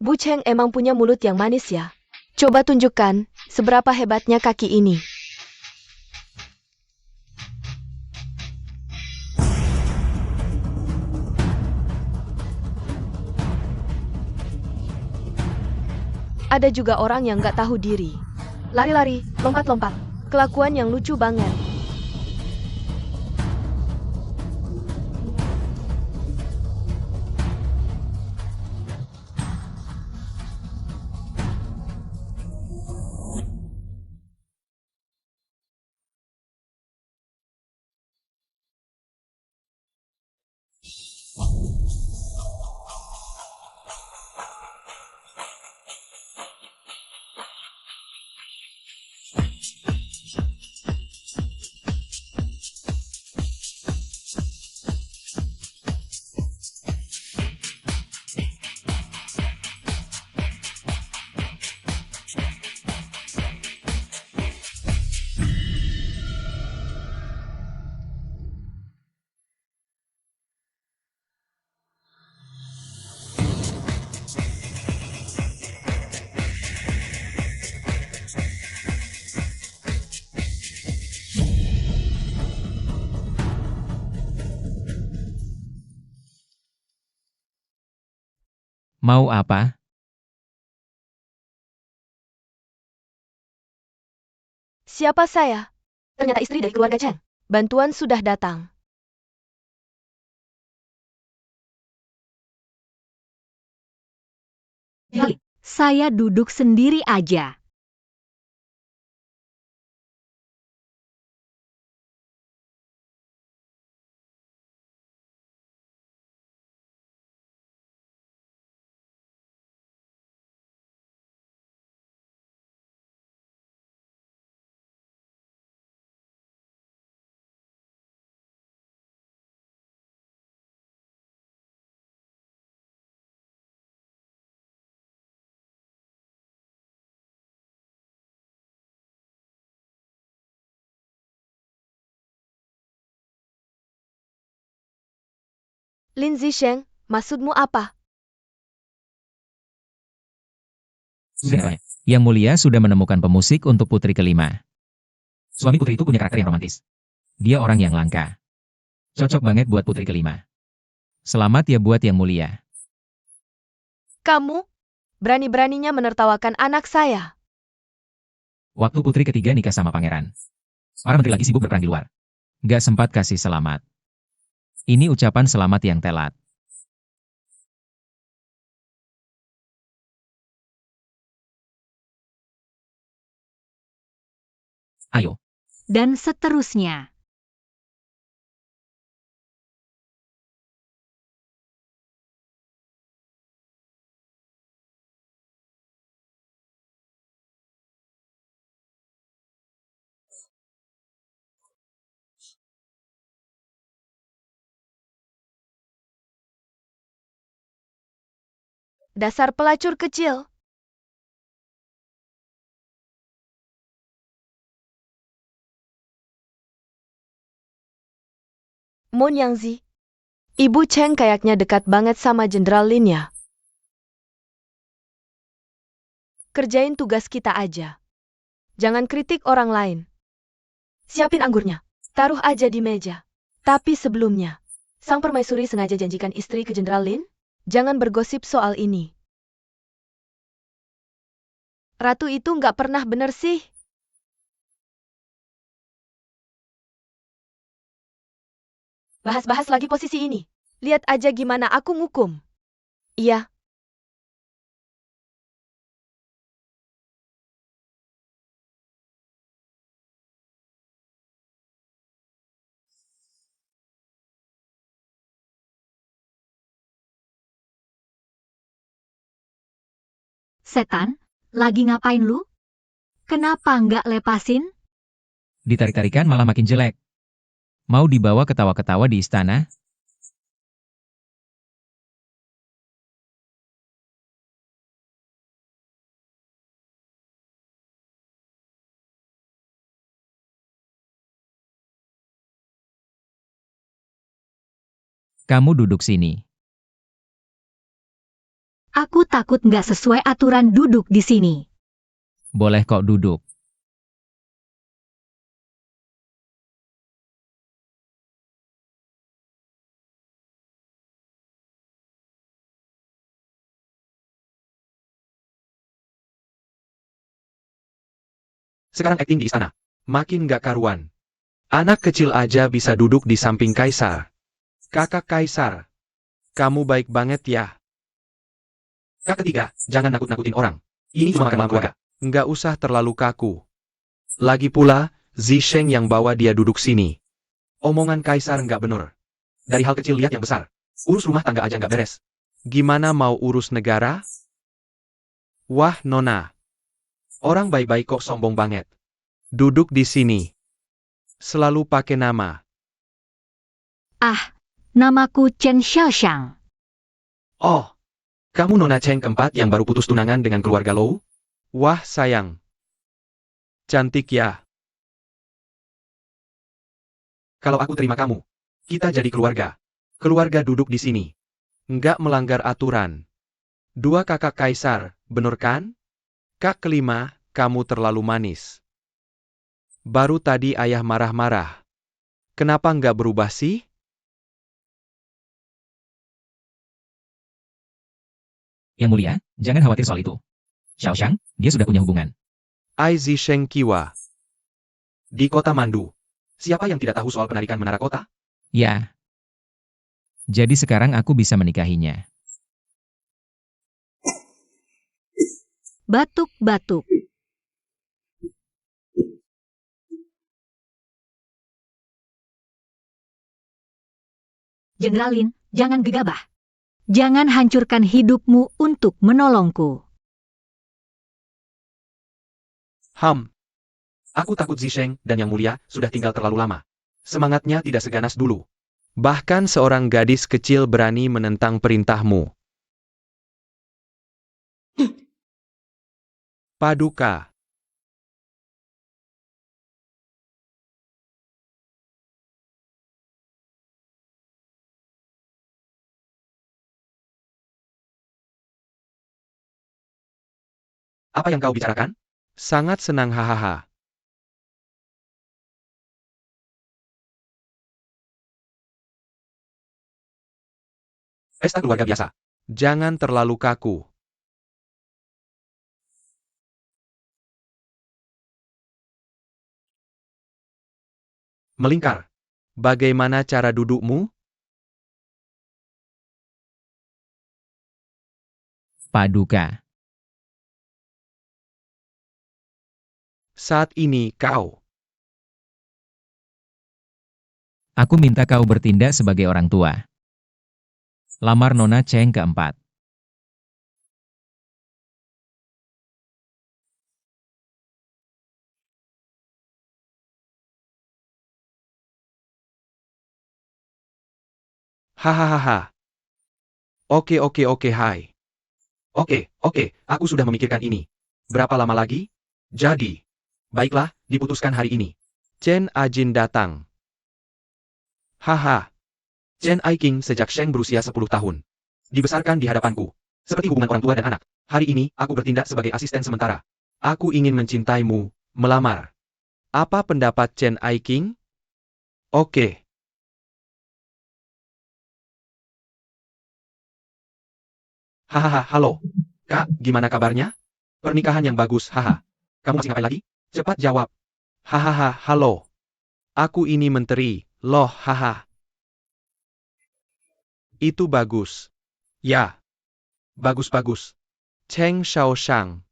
Bu Cheng emang punya mulut yang manis ya. Coba tunjukkan seberapa hebatnya kaki ini. Ada juga orang yang gak tahu diri. Lari-lari, lompat-lompat. Kelakuan yang lucu banget. Mau apa? Siapa saya? Ternyata istri dari keluarga Cheng. Bantuan sudah datang. Saya duduk sendiri aja. Lin Zisheng, maksudmu apa? Sudah, Yang Mulia sudah menemukan pemusik untuk putri kelima. Suami putri itu punya karakter yang romantis. Dia orang yang langka. Cocok banget buat putri kelima. Selamat ya buat Yang Mulia. Kamu? Berani-beraninya menertawakan anak saya. Waktu putri ketiga nikah sama pangeran. Para menteri lagi sibuk berperang di luar. Gak sempat kasih selamat. Ini ucapan selamat yang telat. Ayo. Dan seterusnya. Dasar pelacur kecil. Mon Yangzi. Ibu Cheng kayaknya dekat banget sama Jenderal Lin ya. Kerjain tugas kita aja. Jangan kritik orang lain. Siapin anggurnya. Taruh aja di meja. Tapi sebelumnya, sang permaisuri sengaja janjikan istri ke Jenderal Lin? Jangan bergosip soal ini. Ratu itu nggak pernah bener sih. Bahas-bahas lagi posisi ini. Lihat aja gimana aku ngukum. Iya. Setan, lagi ngapain lu? Kenapa nggak lepasin? Ditarik-tarikan malah makin jelek. Mau dibawa ketawa-ketawa di istana? Kamu duduk sini. Aku takut nggak sesuai aturan duduk di sini. Boleh kok duduk. Sekarang akting di istana. Makin gak karuan. Anak kecil aja bisa duduk di samping kaisar. Kakak kaisar. Kamu baik banget ya. Kak ketiga, jangan nakut-nakutin orang. Ini cuma makan malam keluarga. Nggak usah terlalu kaku. Lagi pula, Zisheng yang bawa dia duduk sini. Omongan kaisar nggak bener. Dari hal kecil lihat yang besar. Urus rumah tangga aja nggak beres. Gimana mau urus negara? Wah, Nona. Orang baik-baik kok sombong banget. Duduk di sini. Selalu pakai nama. Ah, namaku Chen Xiaoxiang. Oh, kamu Nona Cheng keempat yang baru putus tunangan dengan keluarga Lou? Wah, sayang. Cantik ya. Kalau aku terima kamu, kita jadi keluarga. Keluarga duduk di sini. Nggak melanggar aturan. Dua kakak kaisar, bener kan? Kak kelima, kamu terlalu manis. Baru tadi ayah marah-marah. Kenapa nggak berubah sih? Yang mulia, jangan khawatir soal itu. Xiaoxiang, dia sudah punya hubungan. Ai Zisheng Kiwa. Di kota Mandu. Siapa yang tidak tahu soal penarikan menara kota? Ya. Jadi sekarang aku bisa menikahinya. Batuk-batuk. Jenderal Lin, jangan gegabah. Jangan hancurkan hidupmu untuk menolongku. Aku takut Zisheng dan Yang Mulia sudah tinggal terlalu lama. Semangatnya tidak seganas dulu. Bahkan seorang gadis kecil berani menentang perintahmu. Paduka. Apa yang kau bicarakan? Sangat senang hahaha. Pesta keluarga biasa. Jangan terlalu kaku. Melingkar. Bagaimana cara dudukmu? Paduka. Saat ini kau. Aku minta kau bertindak sebagai orang tua. Lamar Nona Cheng keempat. Hahaha. Oke, hai. Oke, aku sudah memikirkan ini. Berapa lama lagi? Jadi. Baiklah, diputuskan hari ini. Chen Ajin datang. Haha. Chen Aiking sejak Sheng berusia 10 tahun. Dibesarkan di hadapanku. Seperti hubungan orang tua dan anak. Hari ini, aku bertindak sebagai asisten sementara. Aku ingin mencintaimu, melamar. Apa pendapat Chen Aiking? Oke. Hahaha, halo. Kak, gimana kabarnya? Pernikahan yang bagus, haha. Kamu masih ngapain lagi? Cepat jawab. Hahaha, halo. Aku ini menteri, loh, haha. Itu bagus. Ya. Bagus-bagus. Cheng Xiaoshang.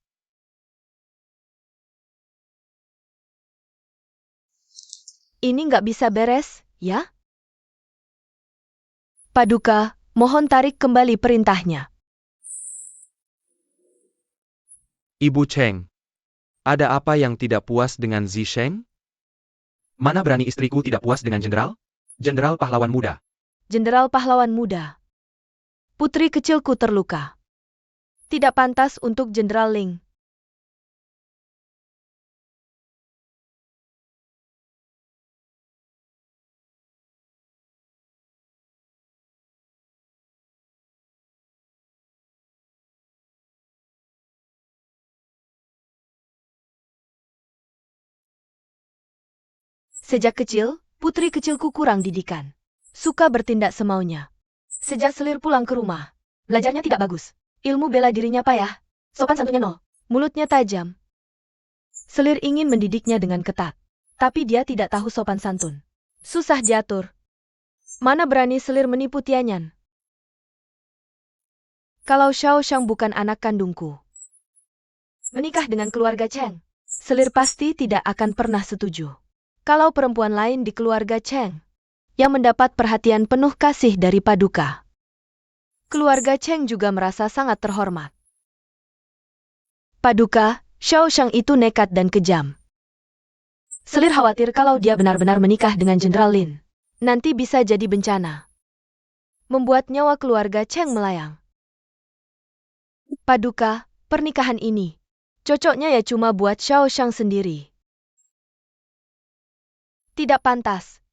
Ini nggak bisa beres, ya? Paduka, mohon tarik kembali perintahnya. Ibu Cheng. Ada apa yang tidak puas dengan Zisheng? Mana berani istriku tidak puas dengan jenderal? Jenderal pahlawan muda. Jenderal pahlawan muda. Putri kecilku terluka. Tidak pantas untuk Jenderal Ling. Sejak kecil, putri kecilku kurang didikan. Suka bertindak semaunya. Sejak Selir pulang ke rumah, belajarnya tidak bagus. Ilmu bela dirinya payah. Sopan santunnya nol. Mulutnya tajam. Selir ingin mendidiknya dengan ketat. Tapi dia tidak tahu sopan santun. Susah diatur. Mana berani Selir menipu Tianyan. Kalau Xiao Shang bukan anak kandungku, menikah dengan keluarga Cheng, Selir pasti tidak akan pernah setuju. Kalau perempuan lain di keluarga Cheng, yang mendapat perhatian penuh kasih dari Paduka, keluarga Cheng juga merasa sangat terhormat. Paduka, Xiao Shang itu nekat dan kejam. Selir khawatir kalau dia benar-benar menikah dengan Jenderal Lin, nanti bisa jadi bencana. Membuat nyawa keluarga Cheng melayang. Paduka, pernikahan ini cocoknya ya cuma buat Xiao Shang sendiri. Tidak pantas.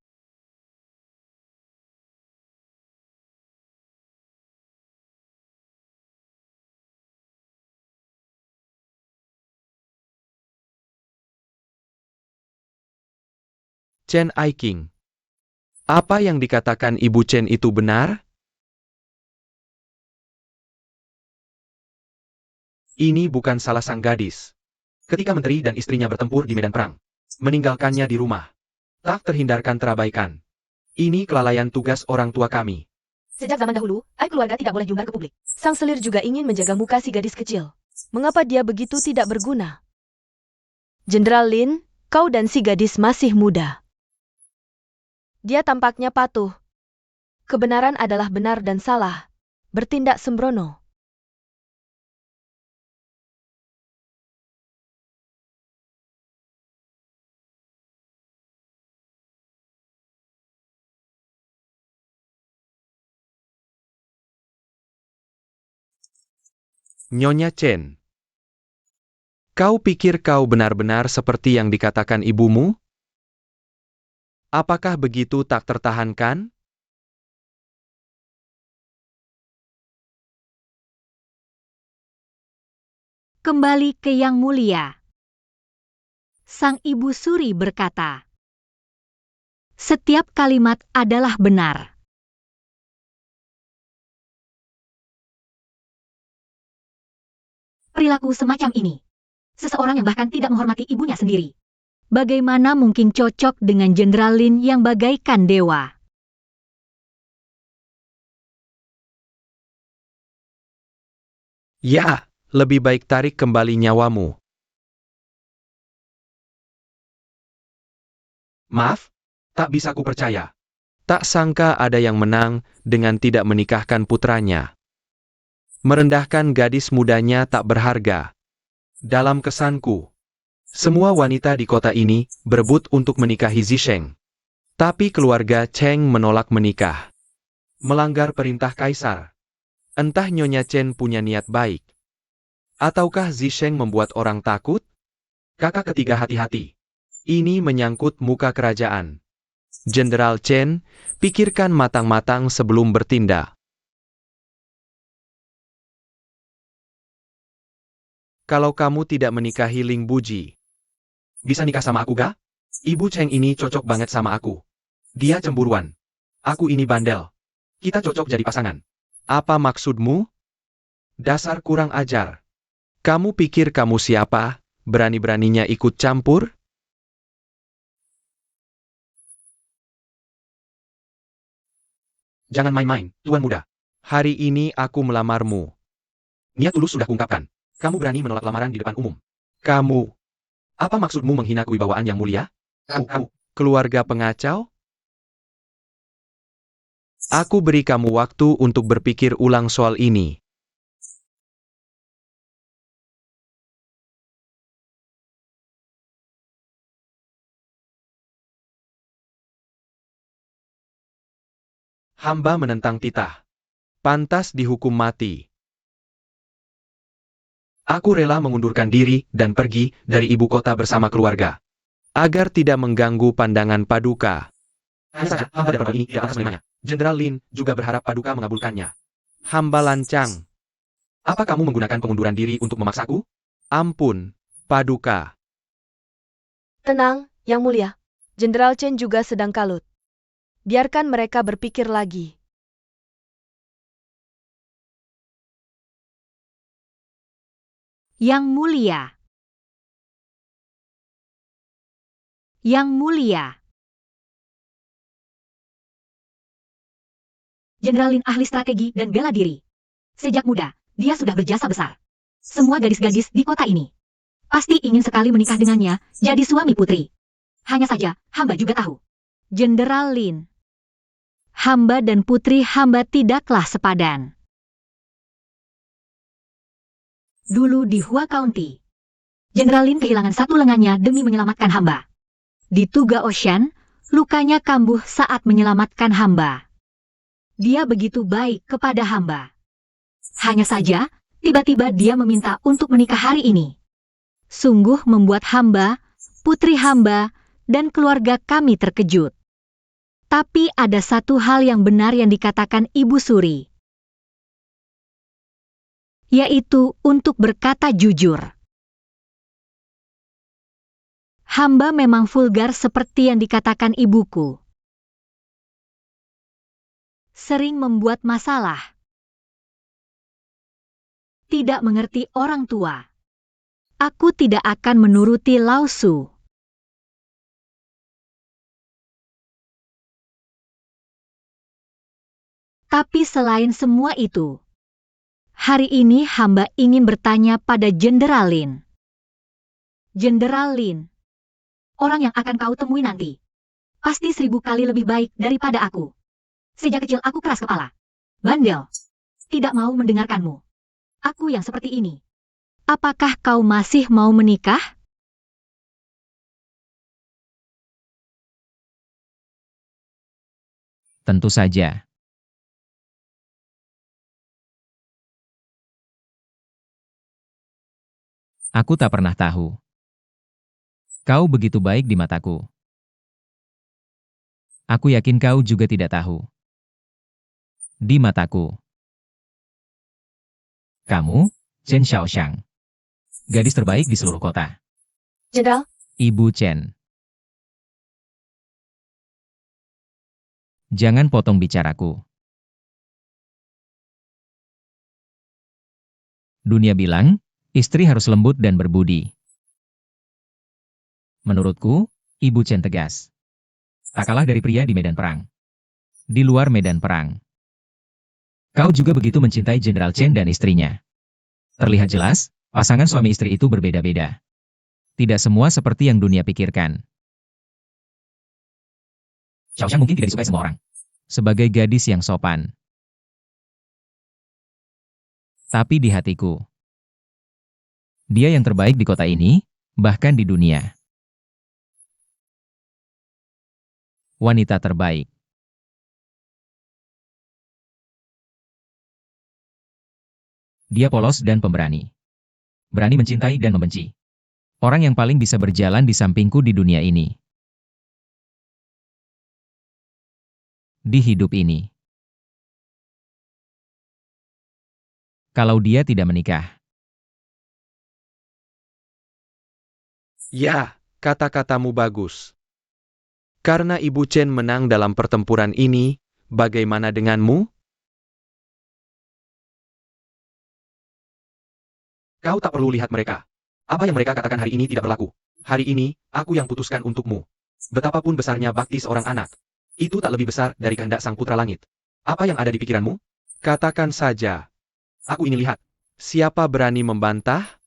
Chen Aiking. Apa yang dikatakan Ibu Chen itu benar? Ini bukan salah sang gadis. Ketika menteri dan istrinya bertempur di medan perang, meninggalkannya di rumah. Tak terhindarkan terabaikan. Ini kelalaian tugas orang tua kami. Sejak zaman dahulu, aib keluarga tidak boleh diumbar ke publik. Sang Selir juga ingin menjaga muka si gadis kecil. Mengapa dia begitu tidak berguna? Jenderal Lin, kau dan si gadis masih muda. Dia tampaknya patuh. Kebenaran adalah benar dan salah. Bertindak sembrono. Nyonya Chen. Kau pikir kau benar-benar seperti yang dikatakan ibumu? Apakah begitu tak tertahankan? Kembali ke Yang Mulia. Sang Ibu Suri berkata, "Setiap kalimat adalah benar." Perilaku semacam ini, seseorang yang bahkan tidak menghormati ibunya sendiri, bagaimana mungkin cocok dengan Jenderal Lin yang bagaikan dewa? Ya, lebih baik tarik kembali nyawamu. Maaf, tak bisa kupercaya. Tak sangka ada yang menang dengan tidak menikahkan putranya. Merendahkan gadis mudanya tak berharga. Dalam kesanku, semua wanita di kota ini berebut untuk menikahi Zisheng. Tapi keluarga Cheng menolak menikah. Melanggar perintah kaisar. Entah Nyonya Chen punya niat baik. Ataukah Zisheng membuat orang takut? Kakak ketiga hati-hati. Ini menyangkut muka kerajaan. Jenderal Chen, pikirkan matang-matang sebelum bertindak. Kalau kamu tidak menikahi Ling Buji, bisa nikah sama aku gak? Ibu Cheng ini cocok banget sama aku. Dia cemburuan. Aku ini bandel. Kita cocok jadi pasangan. Apa maksudmu? Dasar kurang ajar. Kamu pikir kamu siapa? Berani-beraninya ikut campur? Jangan main-main, tuan muda. Hari ini aku melamarmu. Niat tulus sudah kuungkapkan. Kamu berani menolak lamaran di depan umum. Kamu. Apa maksudmu menghina kewibawaan yang mulia? Kamu, keluarga pengacau? Aku beri kamu waktu untuk berpikir ulang soal ini. Hamba menentang titah. Pantas dihukum mati. Aku rela mengundurkan diri dan pergi dari ibu kota bersama keluarga. Agar tidak mengganggu pandangan Paduka. Hanya saja, hamba dapat ini tidak atas menerimanya. Jenderal Lin juga berharap Paduka mengabulkannya. Hamba lancang. Apa kamu menggunakan pengunduran diri untuk memaksaku? Ampun, Paduka. Tenang, Yang Mulia. Jenderal Chen juga sedang kalut. Biarkan mereka berpikir lagi. Yang mulia. Yang mulia. Jenderal Lin ahli strategi dan bela diri. Sejak muda, dia sudah berjasa besar. Semua gadis-gadis di kota ini pasti ingin sekali menikah dengannya, jadi suami putri. Hanya saja, hamba juga tahu. Jenderal Lin. Hamba dan putri hamba tidaklah sepadan. Dulu di Hua County, Jenderal Lin kehilangan satu lengannya demi menyelamatkan hamba. Di Tuga Ocean, lukanya kambuh saat menyelamatkan hamba. Dia begitu baik kepada hamba. Hanya saja, tiba-tiba dia meminta untuk menikah hari ini. Sungguh membuat hamba, putri hamba, dan keluarga kami terkejut. Tapi ada satu hal yang benar yang dikatakan Ibu Suri, yaitu untuk berkata jujur. Hamba memang vulgar seperti yang dikatakan ibuku. Sering membuat masalah. Tidak mengerti orang tua. Aku tidak akan menuruti Lao Su. Tapi selain semua itu, hari ini hamba ingin bertanya pada Jenderal Lin. Jenderal Lin, orang yang akan kau temui nanti, pasti 1000 kali lebih baik daripada aku. Sejak kecil aku keras kepala. Bandel. Tidak mau mendengarkanmu. Aku yang seperti ini. Apakah kau masih mau menikah? Tentu saja. Aku tak pernah tahu. Kau begitu baik di mataku. Aku yakin kau juga tidak tahu. Di mataku, kamu, Chen Xiaoxiang, gadis terbaik di seluruh kota. Jenderal, Ibu Chen. Jangan potong bicaraku. Dunia bilang, istri harus lembut dan berbudi. Menurutku, Ibu Chen tegas. Tak kalah dari pria di medan perang. Di luar medan perang, kau juga begitu mencintai Jenderal Chen dan istrinya. Terlihat jelas, pasangan suami istri itu berbeda-beda. Tidak semua seperti yang dunia pikirkan. Xiaoxiang mungkin tidak disukai semua orang. Sebagai gadis yang sopan. Tapi di hatiku, dia yang terbaik di kota ini, bahkan di dunia. Wanita terbaik. Dia polos dan pemberani. Berani mencintai dan membenci. Orang yang paling bisa berjalan di sampingku di dunia ini. Di hidup ini. Kalau dia tidak menikah. Ya, kata-katamu bagus. Karena Ibu Chen menang dalam pertempuran ini, bagaimana denganmu? Kau tak perlu lihat mereka. Apa yang mereka katakan hari ini tidak berlaku. Hari ini, aku yang putuskan untukmu. Betapapun besarnya bakti seorang anak, itu tak lebih besar dari kehendak sang putra langit. Apa yang ada di pikiranmu? Katakan saja. Aku ingin lihat. Siapa berani membantah?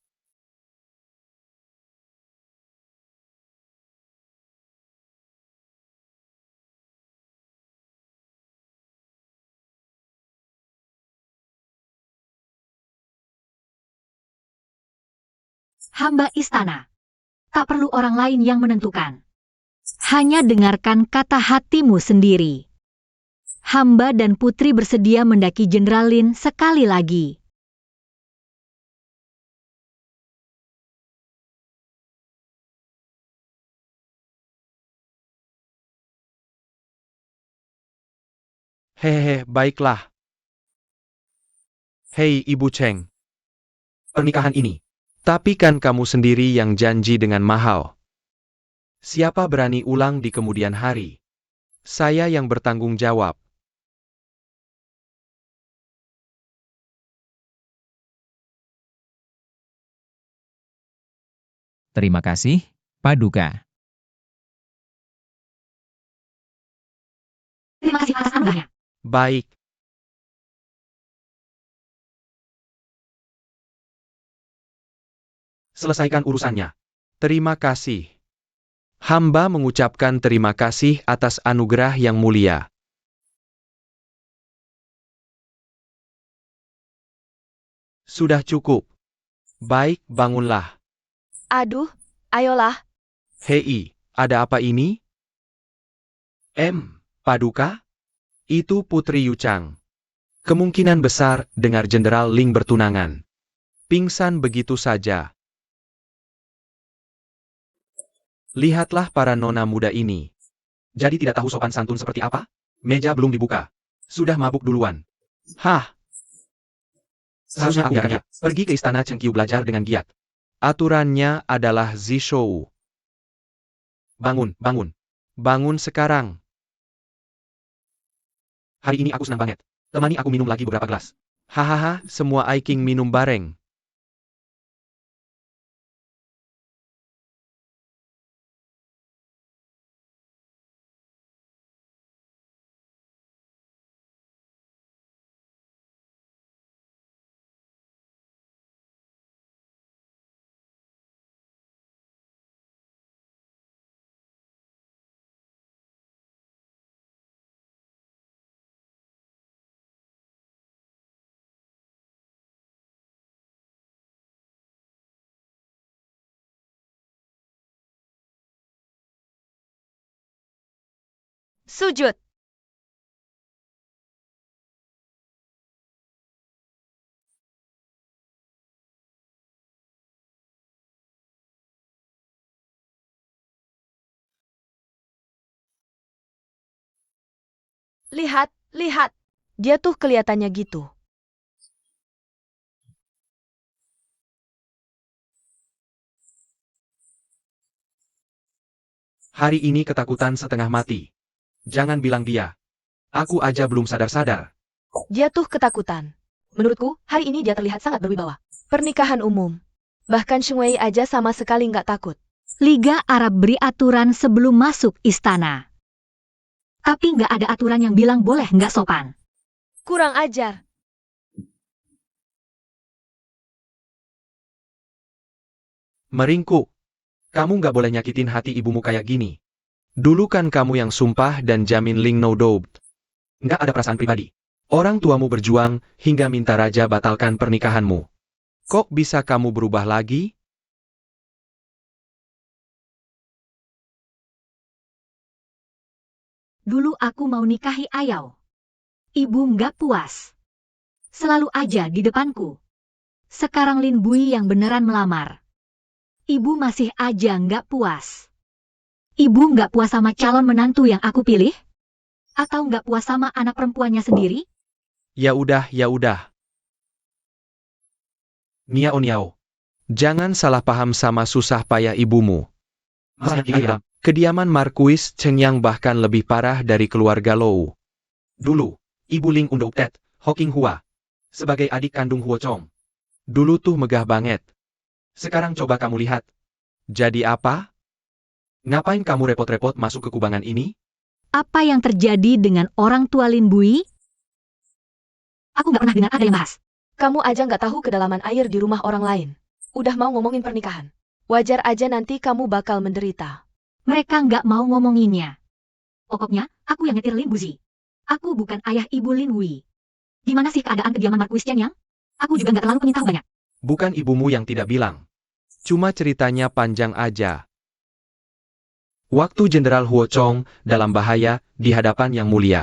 Hamba istana. Tak perlu orang lain yang menentukan. Hanya dengarkan kata hatimu sendiri. Hamba dan putri bersedia mendaki Jenderal Lin sekali lagi. Hehehe, baiklah. Hei Ibu Cheng. Pernikahan ini. Tapi kan kamu sendiri yang janji dengan mahal. Siapa berani ulang di kemudian hari? Saya yang bertanggung jawab. Terima kasih, Paduka. Terima kasih atas anugerahnya. Baik. Selesaikan urusannya. Terima kasih. Hamba mengucapkan terima kasih atas anugerah yang mulia. Sudah cukup. Baik, bangunlah. Aduh, ayolah. Hei, ada apa ini? Paduka? Itu Putri Yuchang. Kemungkinan besar dengar Jenderal Ling bertunangan. Pingsan begitu saja. Lihatlah para nona muda ini. Jadi tidak tahu sopan santun seperti apa? Meja belum dibuka. Sudah mabuk duluan. Hah? Seharusnya aku akan pergi ke istana Chengqiu belajar dengan giat. Aturannya adalah Zishou. Bangun, bangun. Bangun sekarang. Hari ini aku senang banget. Temani aku minum lagi beberapa gelas. Hahaha, semua Aiking minum bareng. Sujud. Lihat, lihat. Dia tuh kelihatannya gitu. Hari ini ketakutan setengah mati. Jangan bilang dia. Aku aja belum sadar-sadar. Dia tuh ketakutan. Menurutku, hari ini dia terlihat sangat berwibawa. Pernikahan umum. Bahkan Sheng Wei aja sama sekali nggak takut. Liga Arab beri aturan sebelum masuk istana. Tapi nggak ada aturan yang bilang boleh nggak sopan. Kurang ajar. Meringkuk. Kamu nggak boleh nyakitin hati ibumu kayak gini. Dulu kan kamu yang sumpah dan jamin Ling No Doubt. Nggak ada perasaan pribadi. Orang tuamu berjuang hingga minta raja batalkan pernikahanmu. Kok bisa kamu berubah lagi? Dulu aku mau nikahi Ayao. Ibu nggak puas. Selalu aja di depanku. Sekarang Lin Bui yang beneran melamar. Ibu masih aja nggak puas. Ibu nggak puas sama calon menantu yang aku pilih? Atau nggak puas sama anak perempuannya sendiri? Ya udah, ya udah. Niao Niao. Jangan salah paham sama susah payah ibumu. Kediaman Markuis Chengyang bahkan lebih parah dari keluarga Lou. Dulu, Ibu Ling Undoutet, Hoking Hua. Sebagai adik kandung Huo Chong. Dulu tuh megah banget. Sekarang coba kamu lihat. Jadi apa? Ngapain kamu repot-repot masuk ke kubangan ini? Apa yang terjadi dengan orang tua Lin Bui? Aku nggak pernah dengar ada yang bahas. Kamu aja nggak tahu kedalaman air di rumah orang lain. Udah mau ngomongin pernikahan. Wajar aja nanti kamu bakal menderita. Mereka nggak mau ngomonginnya. Pokoknya, aku yang nyetir Lin Buzi. Aku bukan ayah ibu Lin Wui. Gimana sih keadaan kediaman Markuis Chengyang? Aku juga nggak terlalu pengen tahu banyak. Bukan ibumu yang tidak bilang. Cuma ceritanya panjang aja. Waktu Jenderal Huo Chong dalam bahaya di hadapan Yang Mulia.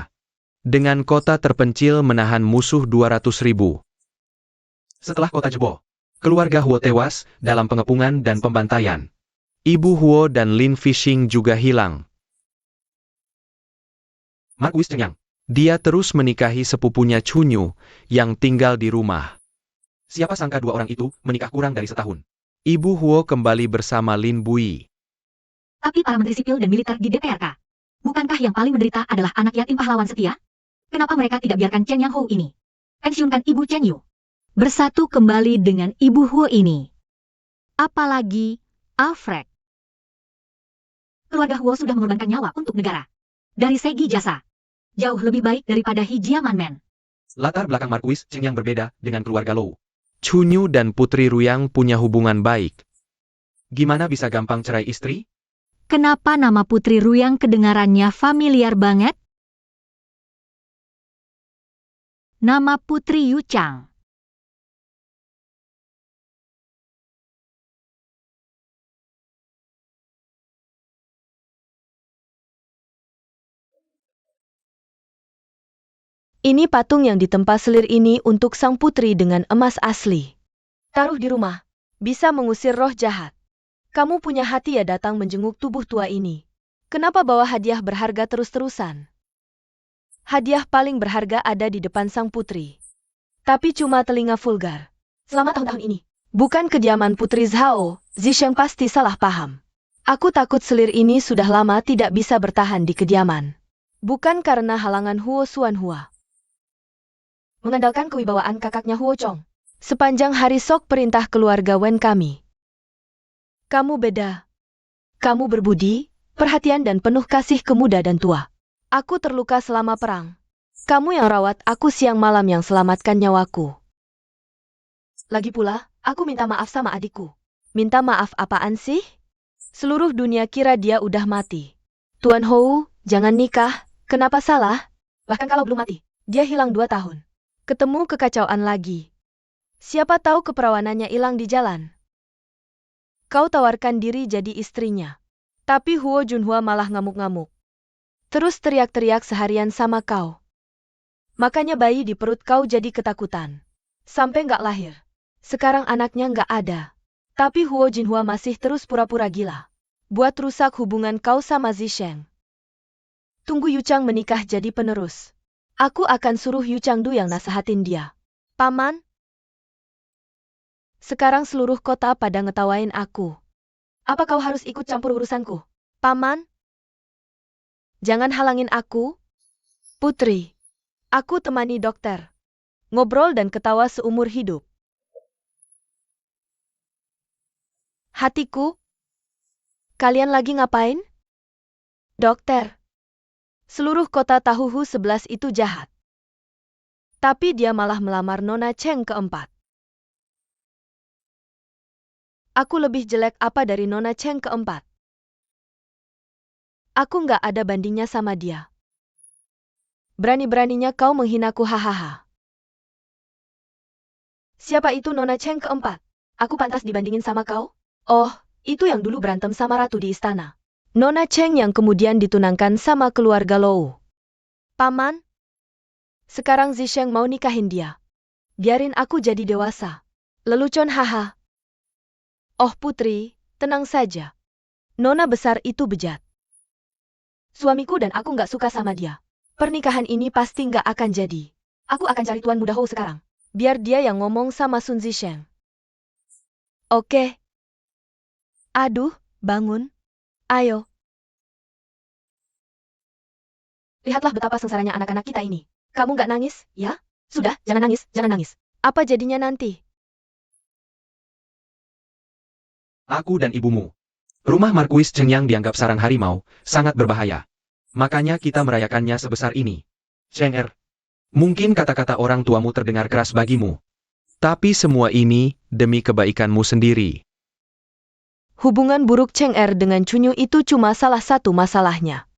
Dengan kota terpencil menahan musuh 200.000. Setelah kota jebol, keluarga Huo tewas dalam pengepungan dan pembantaian. Ibu Huo dan Lin Fishing juga hilang. Markuis Chengyang. Dia terus menikahi sepupunya Chunyu yang tinggal di rumah. Siapa sangka dua orang itu menikah kurang dari setahun. Ibu Huo kembali bersama Lin Bui. Tapi para menteri sipil dan militer di DPRK, bukankah yang paling menderita adalah anak yatim pahlawan setia? Kenapa mereka tidak biarkan Chen Yang Hou ini pensiunkan Ibu Chen Yu bersatu kembali dengan Ibu Huo ini? Apalagi Alfred. Keluarga Huo sudah mengorbankan nyawa untuk negara. Dari segi jasa, jauh lebih baik daripada Hijiaman Men. Latar belakang Marquis Cheng yang berbeda dengan keluarga Lou. Chunyu dan Putri Ruyang punya hubungan baik. Gimana bisa gampang cerai istri? Kenapa nama Putri Ruyang kedengarannya familiar banget? Nama Putri Yu Chang. Ini patung yang ditempa selir ini untuk sang putri dengan emas asli. Taruh di rumah, bisa mengusir roh jahat. Kamu punya hati ya datang menjenguk tubuh tua ini. Kenapa bawa hadiah berharga terus-terusan? Hadiah paling berharga ada di depan sang putri. Tapi cuma telinga vulgar. Selama tahun-tahun ini, bukan kediaman Putri Zhao, Zisheng pasti salah paham. Aku takut selir ini sudah lama tidak bisa bertahan di kediaman. Bukan karena halangan Huo Xuanhua. Mengandalkan kewibawaan kakaknya Huo Chong. Sepanjang hari sok perintah keluarga Wen kami. Kamu beda. Kamu berbudi, perhatian dan penuh kasih ke muda dan tua. Aku terluka selama perang. Kamu yang rawat aku siang malam yang selamatkan nyawaku. Lagi pula, aku minta maaf sama adikku. Minta maaf apaan sih? Seluruh dunia kira dia udah mati. Tuan Hou, jangan nikah, kenapa salah? Bahkan kalau belum mati, dia hilang 2 tahun. Ketemu kekacauan lagi. Siapa tahu keperawanannya hilang di jalan. Kau tawarkan diri jadi istrinya. Tapi Huo Junhua malah ngamuk-ngamuk. Terus teriak-teriak seharian sama kau. Makanya bayi di perut kau jadi ketakutan. Sampai nggak lahir. Sekarang anaknya nggak ada. Tapi Huo Junhua masih terus pura-pura gila. Buat rusak hubungan kau sama Zisheng. Tunggu Yu Chang menikah jadi penerus. Aku akan suruh Yu Changdu yang nasehatin dia. Paman? Sekarang seluruh kota pada ngetawain aku. Apa kau harus ikut campur urusanku? Paman? Jangan halangin aku. Putri. Aku temani dokter. Ngobrol dan ketawa seumur hidup. Hatiku? Kalian lagi ngapain? Dokter. Seluruh kota tahu Hu 11 itu jahat. Tapi dia malah melamar Nona Cheng keempat. Aku lebih jelek apa dari Nona Cheng keempat? Aku nggak ada bandingnya sama dia. Berani-beraninya kau menghinaku hahaha. Siapa itu Nona Cheng keempat? Aku pantas dibandingin sama kau? Oh, itu yang dulu berantem sama ratu di istana. Nona Cheng yang kemudian ditunangkan sama keluarga Lou. Paman? Sekarang Zisheng mau nikahin dia. Biarin aku jadi dewasa. Lelucon haha. Oh putri, tenang saja. Nona besar itu bejat. Suamiku dan aku nggak suka sama dia. Pernikahan ini pasti nggak akan jadi. Aku akan cari Tuan Muda Hou sekarang. Biar dia yang ngomong sama Sun Zisheng. Oke. Aduh, bangun. Ayo. Lihatlah betapa sengsaranya anak-anak kita ini. Kamu nggak nangis, ya? Sudah, jangan nangis, jangan nangis. Apa jadinya nanti? Aku dan ibumu. Rumah Marquis Cheng yang dianggap sarang harimau, sangat berbahaya. Makanya kita merayakannya sebesar ini. Cheng Er. Mungkin kata-kata orang tuamu terdengar keras bagimu. Tapi semua ini demi kebaikanmu sendiri. Hubungan buruk Cheng Er dengan Chunyu itu cuma salah satu masalahnya.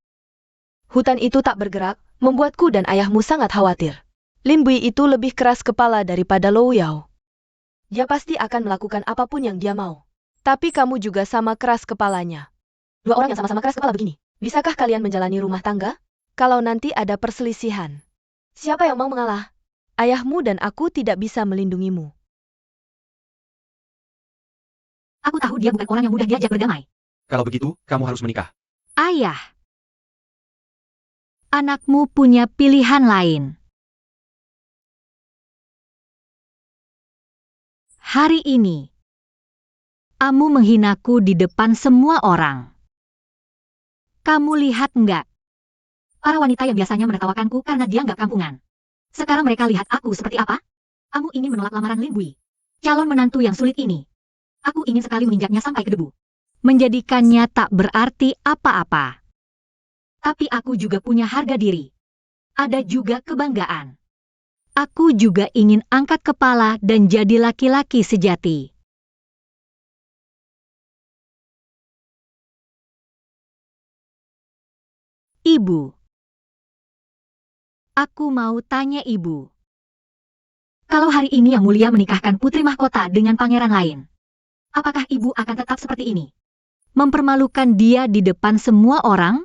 Hutan itu tak bergerak, membuatku dan ayahmu sangat khawatir. Lim Bui itu lebih keras kepala daripada Lou Yao. Dia pasti akan melakukan apapun yang dia mau. Tapi kamu juga sama keras kepalanya. 2 orang yang sama-sama keras kepala begini, bisakah kalian menjalani rumah tangga? Kalau nanti ada perselisihan, siapa yang mau mengalah? Ayahmu dan aku tidak bisa melindungimu. Aku tahu dia bukan orang yang mudah diajak berdamai. Kalau begitu, kamu harus menikah. Ayah. Anakmu punya pilihan lain. Hari ini, kamu menghinaku di depan semua orang. Kamu lihat enggak? Para wanita yang biasanya menertawakanku karena dia nggak kampungan. Sekarang mereka lihat aku seperti apa? Kamu ingin menolak lamaran Lin Bui? Calon menantu yang sulit ini. Aku ingin sekali menginjaknya sampai ke debu. Menjadikannya tak berarti apa-apa. Tapi aku juga punya harga diri. Ada juga kebanggaan. Aku juga ingin angkat kepala dan jadi laki-laki sejati. Ibu. Aku mau tanya ibu. Kalau hari ini Yang Mulia menikahkan putri mahkota dengan pangeran lain, apakah ibu akan tetap seperti ini? Mempermalukan dia di depan semua orang?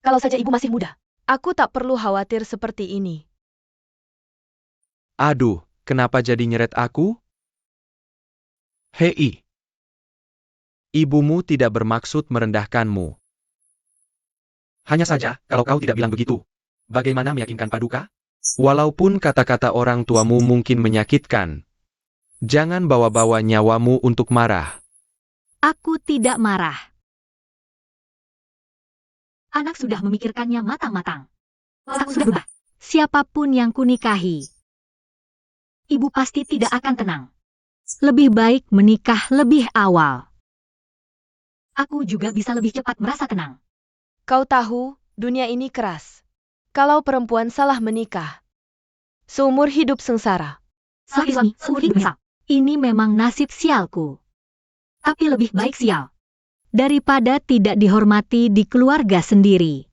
Kalau saja ibu masih muda, aku tak perlu khawatir seperti ini. Aduh, kenapa jadi nyeret aku? Hei. Ibumu tidak bermaksud merendahkanmu. Hanya saja, kalau kau tidak bilang begitu, bagaimana meyakinkan Paduka? Walaupun kata-kata orang tuamu mungkin menyakitkan, jangan bawa-bawa nyawamu untuk marah. Aku tidak marah. Anak sudah memikirkannya matang-matang. Aku sudah berubah. Siapapun yang kunikahi, ibu pasti tidak akan tenang. Lebih baik menikah lebih awal. Aku juga bisa lebih cepat merasa tenang. Kau tahu, dunia ini keras. Kalau perempuan salah menikah, seumur hidup sengsara. Salah suami, seumur hidup menyesal. Ini memang nasib sialku. Tapi lebih baik sial daripada tidak dihormati di keluarga sendiri.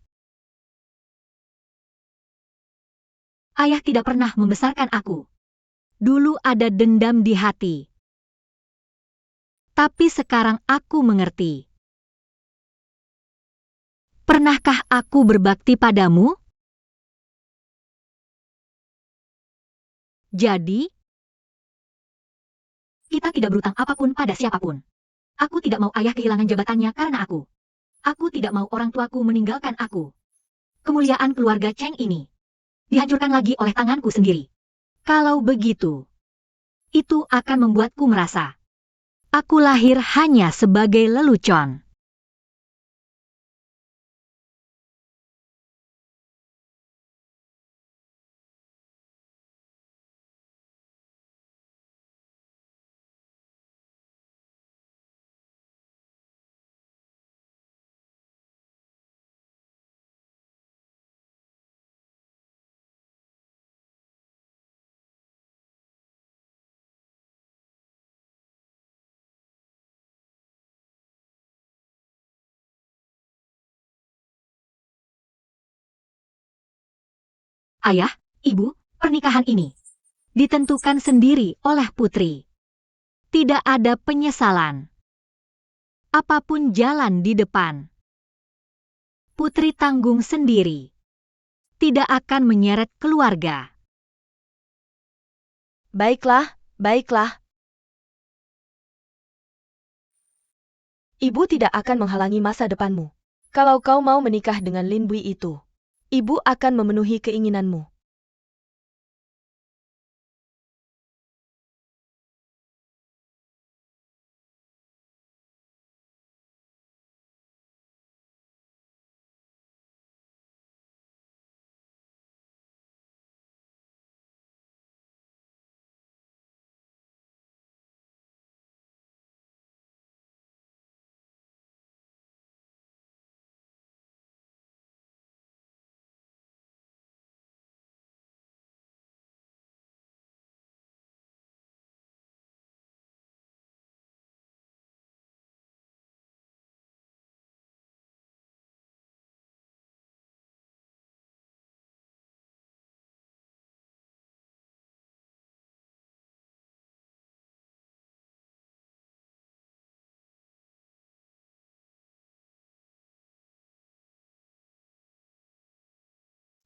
Ayah tidak pernah membesarkan aku. Dulu ada dendam di hati. Tapi sekarang aku mengerti. Pernahkah aku berbakti padamu? Jadi, kita tidak berutang apapun pada siapapun. Aku tidak mau ayah kehilangan jabatannya karena aku. Aku tidak mau orang tuaku meninggalkan aku. Kemuliaan keluarga Cheng ini dihancurkan lagi oleh tanganku sendiri. Kalau begitu, itu akan membuatku merasa aku lahir hanya sebagai lelucon. Ayah, ibu, pernikahan ini ditentukan sendiri oleh putri. Tidak ada penyesalan. Apapun jalan di depan, putri tanggung sendiri. Tidak akan menyeret keluarga. Baiklah, baiklah. Ibu tidak akan menghalangi masa depanmu. Kalau kau mau menikah dengan Lin Bui itu, ibu akan memenuhi keinginanmu.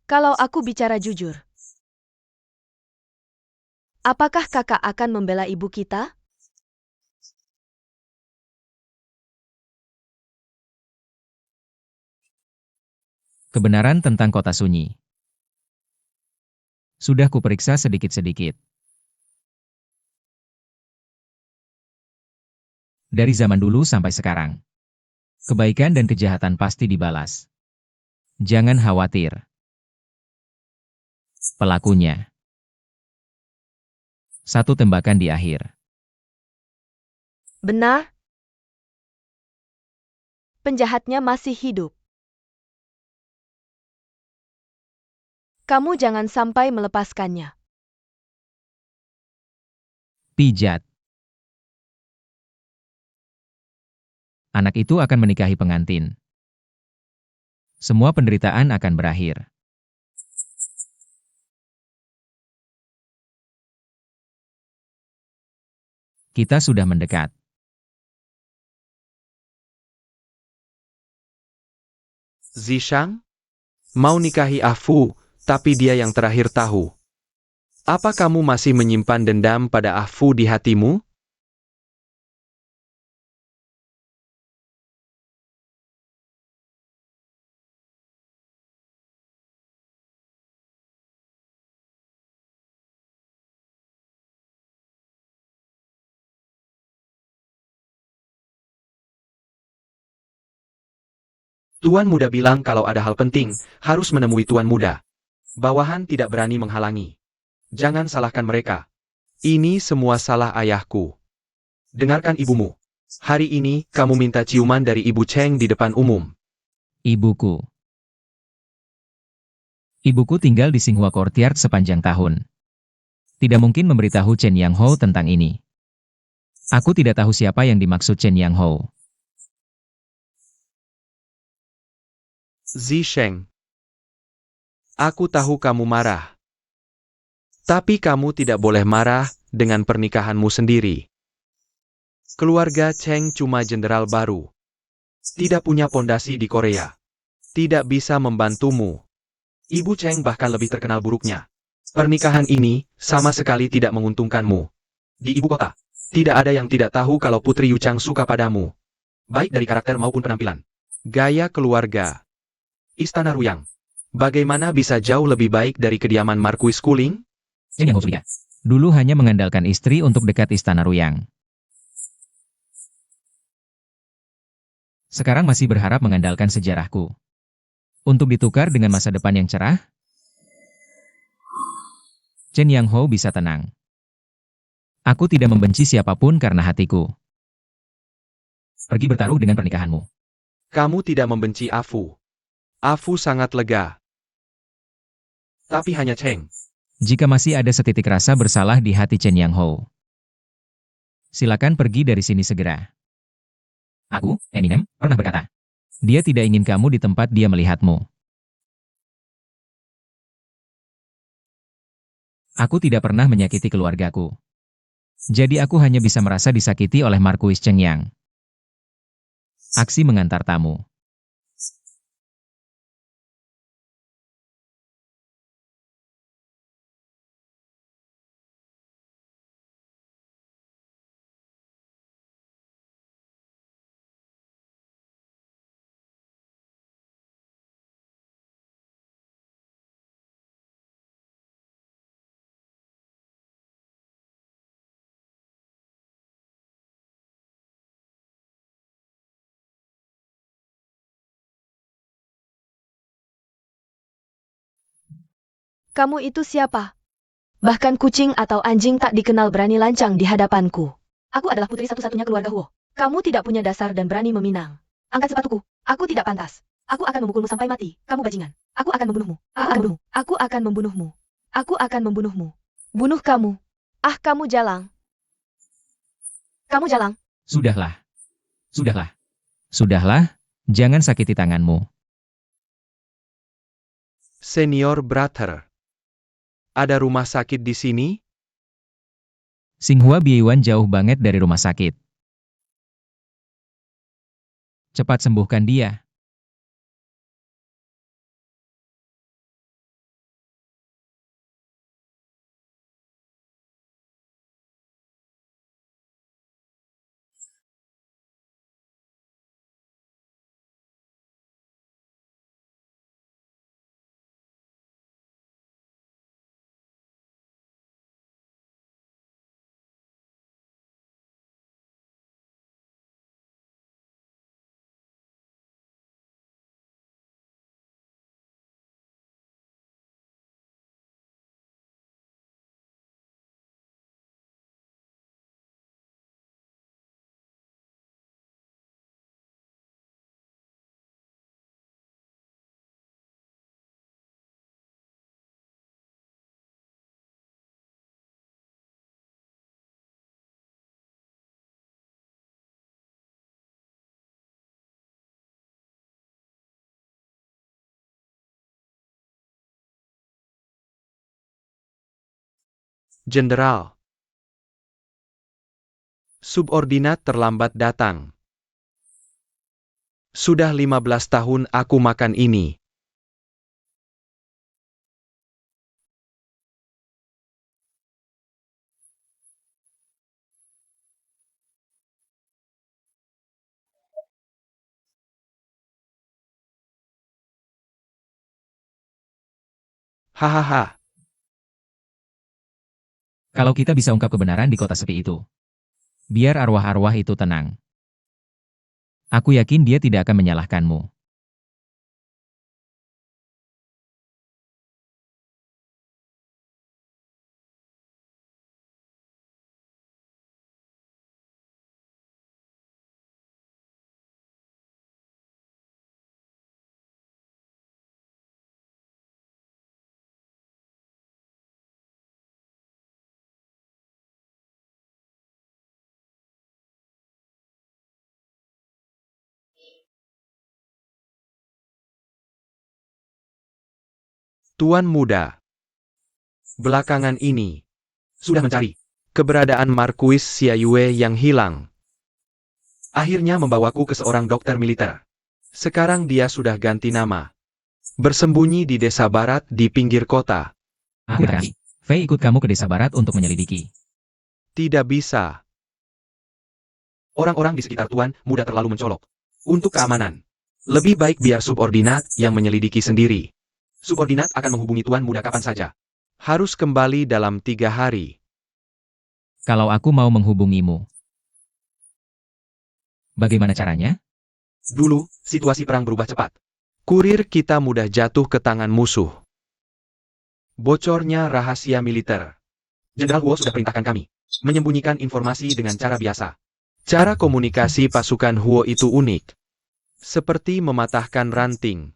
Kalau aku bicara jujur, apakah kakak akan membela ibu kita? Kebenaran tentang kota sunyi. Sudah kuperiksa sedikit-sedikit. Dari zaman dulu sampai sekarang. Kebaikan dan kejahatan pasti dibalas. Jangan khawatir. Pelakunya. Satu tembakan di akhir. Benar? Penjahatnya masih hidup. Kamu jangan sampai melepaskannya. Pijat. Anak itu akan menikahi pengantin. Semua penderitaan akan berakhir. Kita sudah mendekat. Zishang? Mau nikahi Afu, tapi dia yang terakhir tahu. Apa kamu masih menyimpan dendam pada Afu di hatimu? Tuan Muda bilang kalau ada hal penting, harus menemui Tuan Muda. Bawahan tidak berani menghalangi. Jangan salahkan mereka. Ini semua salah ayahku. Dengarkan ibumu. Hari ini, kamu minta ciuman dari Ibu Cheng di depan umum. Ibuku. Ibuku tinggal di Xinghua Courtyard sepanjang tahun. Tidak mungkin memberitahu Chen Yang Ho tentang ini. Aku tidak tahu siapa yang dimaksud Chen Yang Ho. Zisheng. Aku tahu kamu marah. Tapi kamu tidak boleh marah dengan pernikahanmu sendiri. Keluarga Cheng cuma jenderal baru. Tidak punya pondasi di Korea. Tidak bisa membantumu. Ibu Cheng bahkan lebih terkenal buruknya. Pernikahan ini sama sekali tidak menguntungkanmu. Di ibu kota, tidak ada yang tidak tahu kalau Putri Yu Chang suka padamu. Baik dari karakter maupun penampilan. Gaya keluarga. Istana Ruyang. Bagaimana bisa jauh lebih baik dari kediaman Marquis Kuling? Chen Yang Ho sudah. Dulu hanya mengandalkan istri untuk dekat Istana Ruyang. Sekarang masih berharap mengandalkan sejarahku. Untuk ditukar dengan masa depan yang cerah? Chen Yang Ho bisa tenang. Aku tidak membenci siapapun karena hatiku. Pergi bertaruh dengan pernikahanmu. Kamu tidak membenci Afu. Afu sangat lega. Tapi hanya Cheng. Jika masih ada setitik rasa bersalah di hati Chen Yang Ho, silakan pergi dari sini segera. Aku, Eminem, pernah berkata, dia tidak ingin kamu di tempat dia melihatmu. Aku tidak pernah menyakiti keluargaku. Jadi aku hanya bisa merasa disakiti oleh Marquis Cheng Yang. Aksi mengantar tamu. Kamu itu siapa? Bahkan kucing atau anjing tak dikenal berani lancang di hadapanku. Aku adalah putri satu-satunya keluarga Huo. Kamu tidak punya dasar dan berani meminang. Angkat sepatuku. Aku tidak pantas. Aku akan memukulmu sampai mati. Kamu bajingan. Aku akan membunuhmu. Aku akan membunuhmu. Aku akan membunuhmu. Bunuh kamu. Ah, kamu jalang. Kamu jalang. Sudahlah. Sudahlah. Sudahlah, jangan sakiti tanganmu. Senior brother. Ada rumah sakit di sini? Xinghua Biaiwan jauh banget dari rumah sakit. Cepat sembuhkan dia. Jenderal. Subordinat terlambat datang. Sudah 15 tahun aku makan ini. Hahaha. Kalau kita bisa ungkap kebenaran di kota sepi itu, biar arwah-arwah itu tenang. Aku yakin dia tidak akan menyalahkanmu. Tuan Muda. Belakangan ini, sudah mencari keberadaan Markuis Xiayue yang hilang. Akhirnya membawaku ke seorang dokter militer. Sekarang dia sudah ganti nama. Bersembunyi di desa barat di pinggir kota. Aku berkali, Fei ikut kamu ke desa barat untuk menyelidiki. Tidak bisa. Orang-orang di sekitar Tuan Muda terlalu mencolok. Untuk keamanan, lebih baik biar subordinat yang menyelidiki sendiri. Subordinat akan menghubungi Tuan Muda kapan saja. Harus kembali dalam 3 hari. Kalau aku mau menghubungimu, bagaimana caranya? Dulu, situasi perang berubah cepat. Kurir kita mudah jatuh ke tangan musuh. Bocornya rahasia militer. Jenderal Huo sudah perintahkan kami menyembunyikan informasi dengan cara biasa. Cara komunikasi pasukan Huo itu unik. Seperti mematahkan ranting.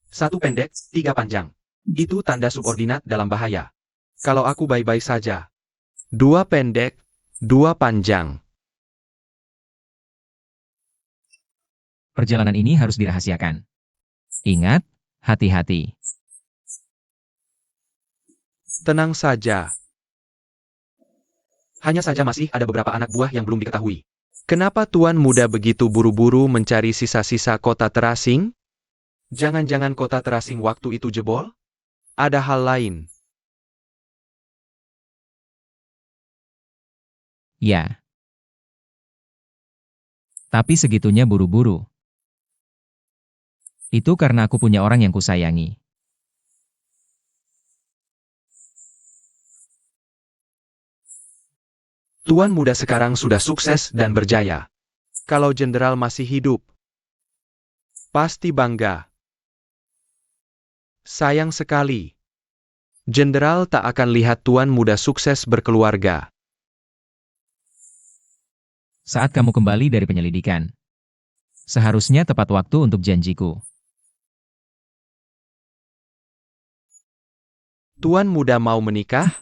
1 pendek, 3 panjang. Itu tanda subordinat dalam bahaya. Kalau aku baik-baik saja. 2 pendek, 2 panjang. Perjalanan ini harus dirahasiakan. Ingat, hati-hati. Tenang saja. Hanya saja masih ada beberapa anak buah yang belum diketahui. Kenapa Tuan Muda begitu buru-buru mencari sisa-sisa kota terasing? Jangan-jangan kota terasing waktu itu jebol? Ada hal lain. Ya. Tapi segitunya buru-buru. Itu karena aku punya orang yang kusayangi. Tuan Muda sekarang sudah sukses dan berjaya. Kalau jenderal masih hidup, pasti bangga. Sayang sekali. Jenderal tak akan lihat Tuan Muda sukses berkeluarga. Saat kamu kembali dari penyelidikan, seharusnya tepat waktu untuk janjiku. Tuan Muda mau menikah?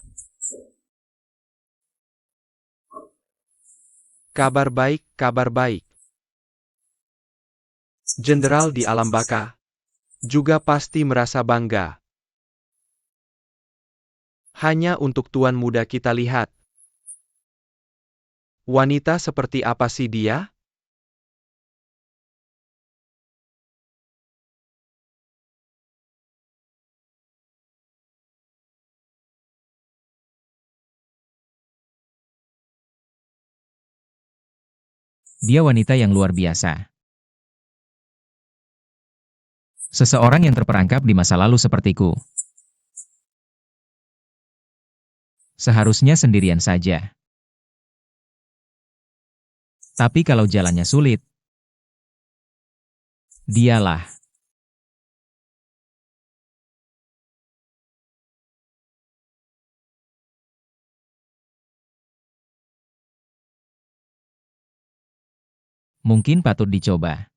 Kabar baik, kabar baik. Jenderal di alam baka juga pasti merasa bangga. Hanya untuk Tuan Muda kita lihat. Wanita seperti apa sih dia? Dia wanita yang luar biasa. Seseorang yang terperangkap di masa lalu sepertiku. Seharusnya sendirian saja. Tapi kalau jalannya sulit, dialah. Mungkin patut dicoba.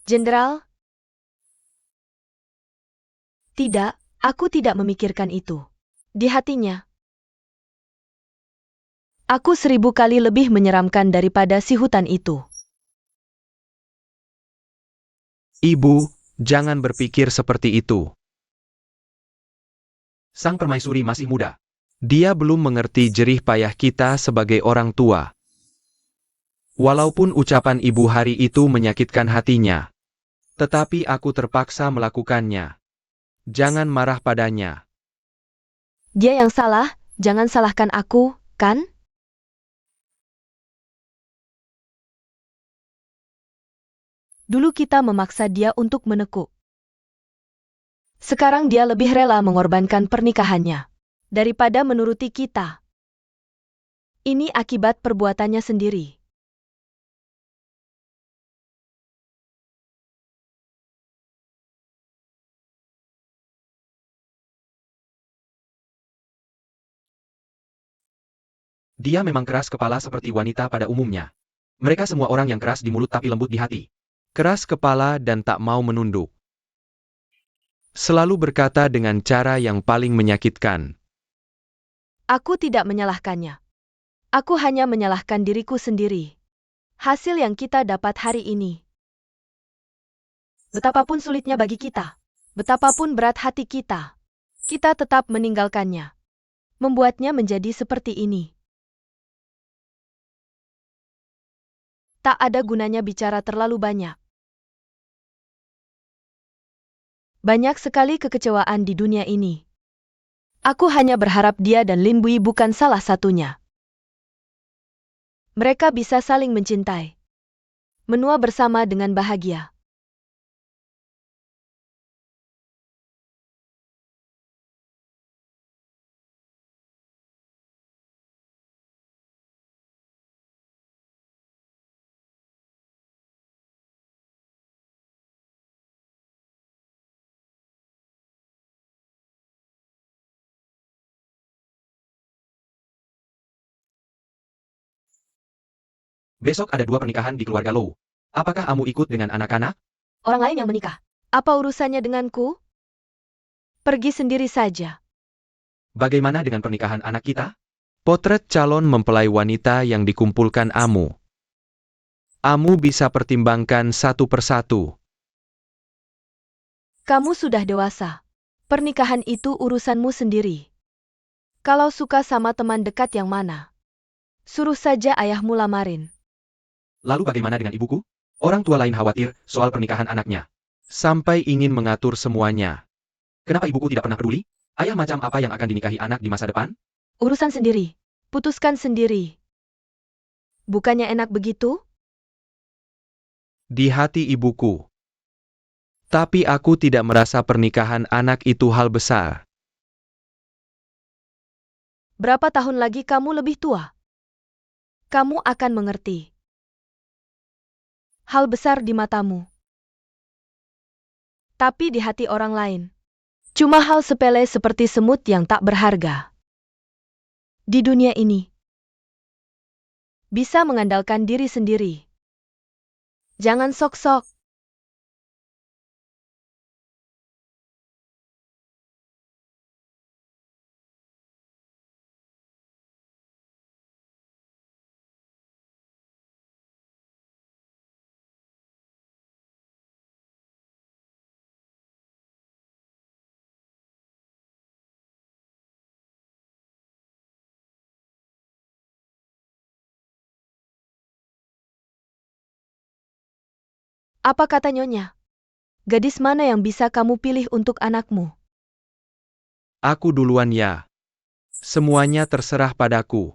Jenderal? Tidak, aku tidak memikirkan itu. Di hatinya. Aku 1000 kali lebih menyeramkan daripada si hutan itu. Ibu, jangan berpikir seperti itu. Sang permaisuri masih muda. Dia belum mengerti jerih payah kita sebagai orang tua. Walaupun ucapan ibu hari itu menyakitkan hatinya, tetapi aku terpaksa melakukannya. Jangan marah padanya. Dia yang salah, jangan salahkan aku, kan? Dulu kita memaksa dia untuk menekuk. Sekarang dia lebih rela mengorbankan pernikahannya daripada menuruti kita. Ini akibat perbuatannya sendiri. Dia memang keras kepala seperti wanita pada umumnya. Mereka semua orang yang keras di mulut tapi lembut di hati. Keras kepala dan tak mau menunduk. Selalu berkata dengan cara yang paling menyakitkan. Aku tidak menyalahkannya. Aku hanya menyalahkan diriku sendiri. Hasil yang kita dapat hari ini. Betapapun sulitnya bagi kita, betapapun berat hati kita tetap meninggalkannya. Membuatnya menjadi seperti ini. Tak ada gunanya bicara terlalu banyak. Banyak sekali kekecewaan di dunia ini. Aku hanya berharap dia dan Lin Bui bukan salah satunya. Mereka bisa saling mencintai. Menua bersama dengan bahagia. Besok ada 2 pernikahan di keluarga Lou. Apakah kamu ikut dengan anak-anak? Orang lain yang menikah. Apa urusannya denganku? Pergi sendiri saja. Bagaimana dengan pernikahan anak kita? Potret calon mempelai wanita yang dikumpulkan Amu. Amu bisa pertimbangkan satu persatu. Kamu sudah dewasa. Pernikahan itu urusanmu sendiri. Kalau suka sama teman dekat yang mana, suruh saja ayahmu lamarin. Lalu bagaimana dengan ibuku? Orang tua lain khawatir soal pernikahan anaknya. Sampai ingin mengatur semuanya. Kenapa ibuku tidak pernah peduli? Ayah macam apa yang akan dinikahi anak di masa depan? Urusan sendiri. Putuskan sendiri. Bukannya enak begitu? Di hati ibuku. Tapi aku tidak merasa pernikahan anak itu hal besar. Berapa tahun lagi kamu lebih tua? Kamu akan mengerti. Hal besar di matamu. Tapi di hati orang lain. Cuma hal sepele seperti semut yang tak berharga. Di dunia ini. Bisa mengandalkan diri sendiri. Jangan sok-sok. Apa kata Nyonya? Gadis mana yang bisa kamu pilih untuk anakmu? Aku duluan ya. Semuanya terserah padaku.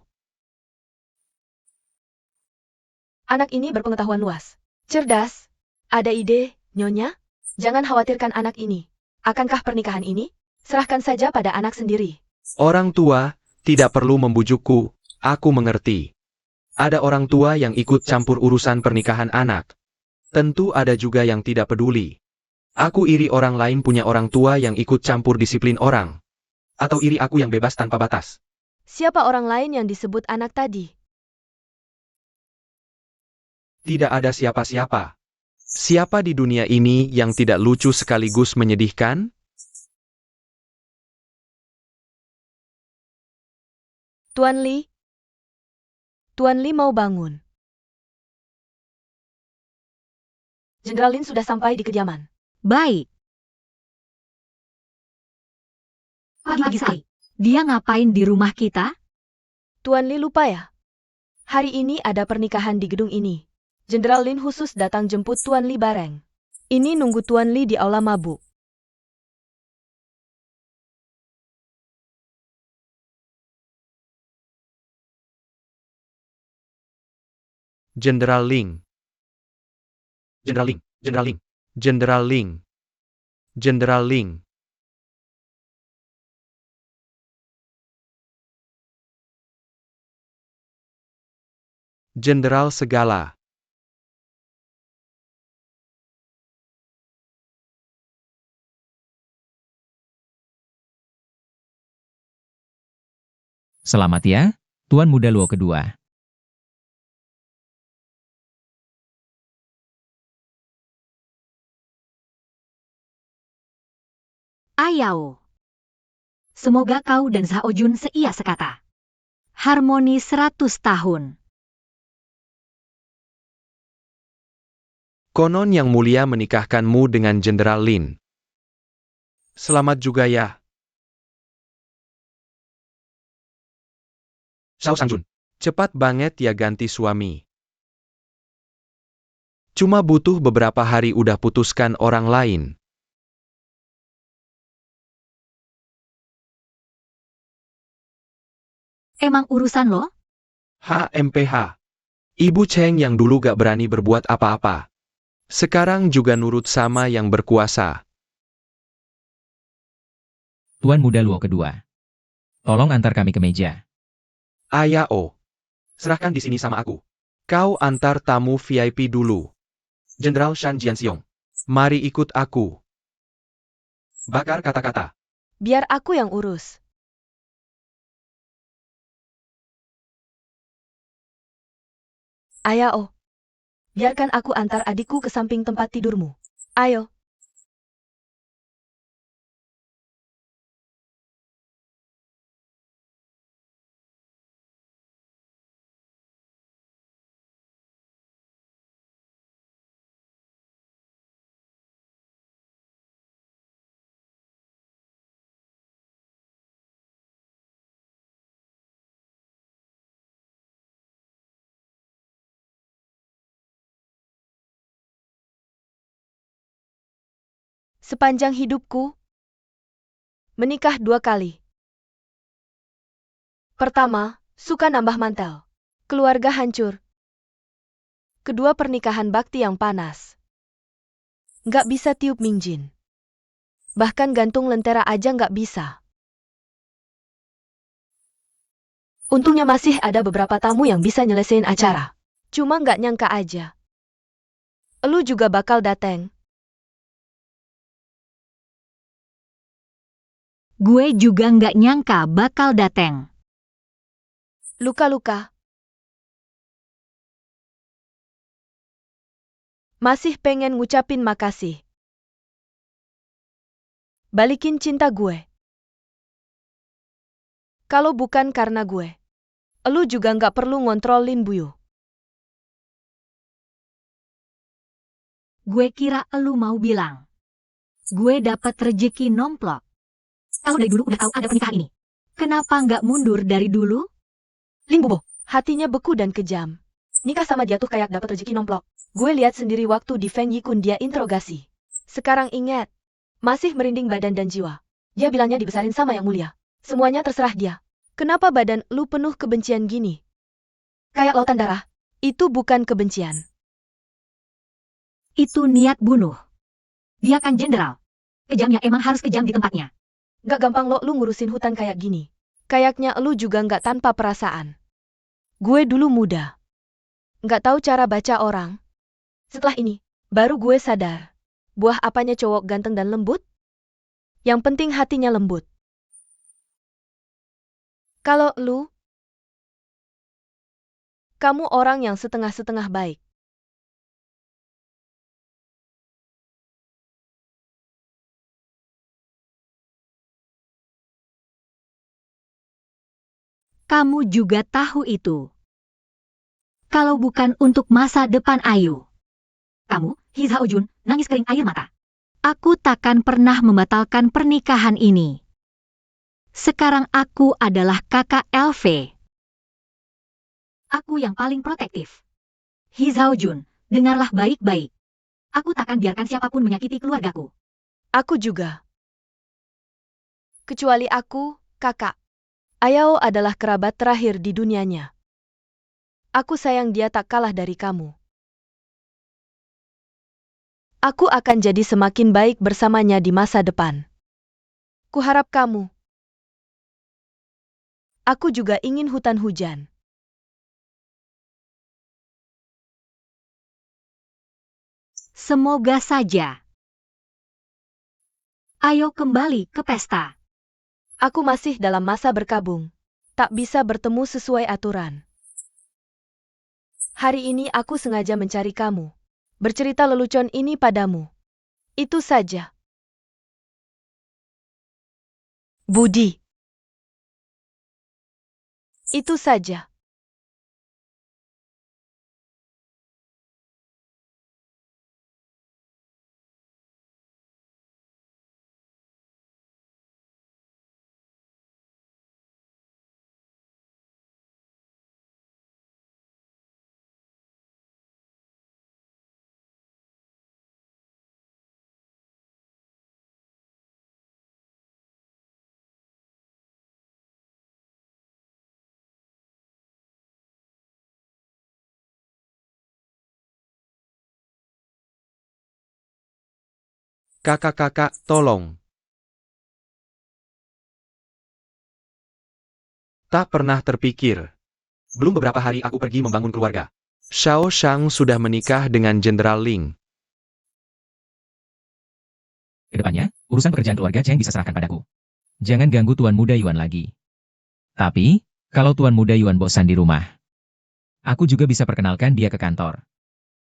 Anak ini berpengetahuan luas. Cerdas. Ada ide, Nyonya? Jangan khawatirkan anak ini. Akankah pernikahan ini? Serahkan saja pada anak sendiri. Orang tua, tidak perlu membujukku, aku mengerti. Ada orang tua yang ikut campur urusan pernikahan anak. Tentu ada juga yang tidak peduli. Aku iri orang lain punya orang tua yang ikut campur disiplin orang. Atau iri aku yang bebas tanpa batas. Siapa orang lain yang disebut anak tadi? Tidak ada siapa-siapa. Siapa di dunia ini yang tidak lucu sekaligus menyedihkan? Tuan Li. Tuan Li mau bangun. Jenderal Lin sudah sampai di kediaman. Baik. Pagi-pagi sekali. Dia ngapain di rumah kita? Tuan Li lupa ya? Hari ini ada pernikahan di gedung ini. Jenderal Lin khusus datang jemput Tuan Li bareng. Ini nunggu Tuan Li di aula mabuk. Jenderal Ling. Jenderal Ling. Jenderal Ling. Jenderal Ling. Jenderal Ling. Jenderal segala. Selamat ya, Tuan Muda Luo kedua. Ayao. Semoga kau dan Zhao Jun seia sekata. Harmoni 100 tahun. Konon Yang Mulia menikahkanmu dengan Jenderal Lin. Selamat juga ya. Zhao Sangjun. Cepat banget ya ganti suami. Cuma butuh beberapa hari udah putuskan orang lain. Emang urusan lo? HMPH. Ibu Cheng yang dulu gak berani berbuat apa-apa. Sekarang juga nurut sama yang berkuasa. Tuan Muda Luo kedua. Tolong antar kami ke meja. Ayao. Serahkan di sini sama aku. Kau antar tamu VIP dulu. Jenderal Shan Jianxiong. Mari ikut aku. Bakar kata-kata. Biar aku yang urus. Ayao. Biarkan aku antar adikku ke samping tempat tidurmu. Ayo. Sepanjang hidupku, menikah 2 kali. Pertama, suka nambah mantel. Keluarga hancur. Kedua, pernikahan bakti yang panas. Nggak bisa tiup minjin. Bahkan gantung lentera aja nggak bisa. Untungnya masih ada beberapa tamu yang bisa nyelesain acara. Cuma nggak nyangka aja. Elu juga bakal dateng. Gue juga nggak nyangka bakal dateng. Luka-luka. Masih pengen ngucapin makasih. Balikin cinta gue. Kalau bukan karena gue, elu juga nggak perlu ngontrol Lin Buyu. Gue kira elu mau bilang. Gue dapat rejeki nomplok. Kalau dari dulu udah tahu ada pernikahan ini. Kenapa nggak mundur dari dulu? Lin Bubo, hatinya beku dan kejam. Nikah sama dia tuh kayak dapat rezeki nomplok. Gue lihat sendiri waktu di Feng Yikun dia interogasi. Sekarang ingat, masih merinding badan dan jiwa. Dia bilangnya dibesarin sama Yang Mulia. Semuanya terserah dia. Kenapa badan lu penuh kebencian gini? Kayak lautan darah. Itu bukan kebencian. Itu niat bunuh. Dia kan jenderal. Kejamnya emang harus kejam di tempatnya. Gak gampang lo lu ngurusin hutan kayak gini. Kayaknya lu juga gak tanpa perasaan. Gue dulu muda. Gak tahu cara baca orang. Setelah ini, baru gue sadar. Buah apanya cowok ganteng dan lembut? Yang penting hatinya lembut. Kalau lu, kamu orang yang setengah-setengah baik. Kamu juga tahu itu. Kalau bukan untuk masa depan Ayu. Kamu, He Zhao Jun, nangis kering air mata. Aku takkan pernah membatalkan pernikahan ini. Sekarang aku adalah kakak LV. Aku yang paling protektif. He Zhao Jun, dengarlah baik-baik. Aku takkan biarkan siapapun menyakiti keluargaku. Aku juga. Kecuali aku, kakak. Ayao adalah kerabat terakhir di dunianya. Aku sayang dia tak kalah dari kamu. Aku akan jadi semakin baik bersamanya di masa depan. Kuharap kamu. Aku juga ingin hutan hujan. Semoga saja. Ayo kembali ke pesta. Aku masih dalam masa berkabung. Tak bisa bertemu sesuai aturan. Hari ini aku sengaja mencari kamu. Bercerita lelucon ini padamu. Itu saja. Budi. Itu saja. Kakak-kakak, tolong. Tak pernah terpikir. Belum beberapa hari aku pergi membangun keluarga. Xiao Shang sudah menikah dengan Jenderal Ling. Kedepannya, urusan pekerjaan keluarga Cheng bisa serahkan padaku. Jangan ganggu Tuan Muda Yuan lagi. Tapi, kalau Tuan Muda Yuan bosan di rumah, aku juga bisa perkenalkan dia ke kantor.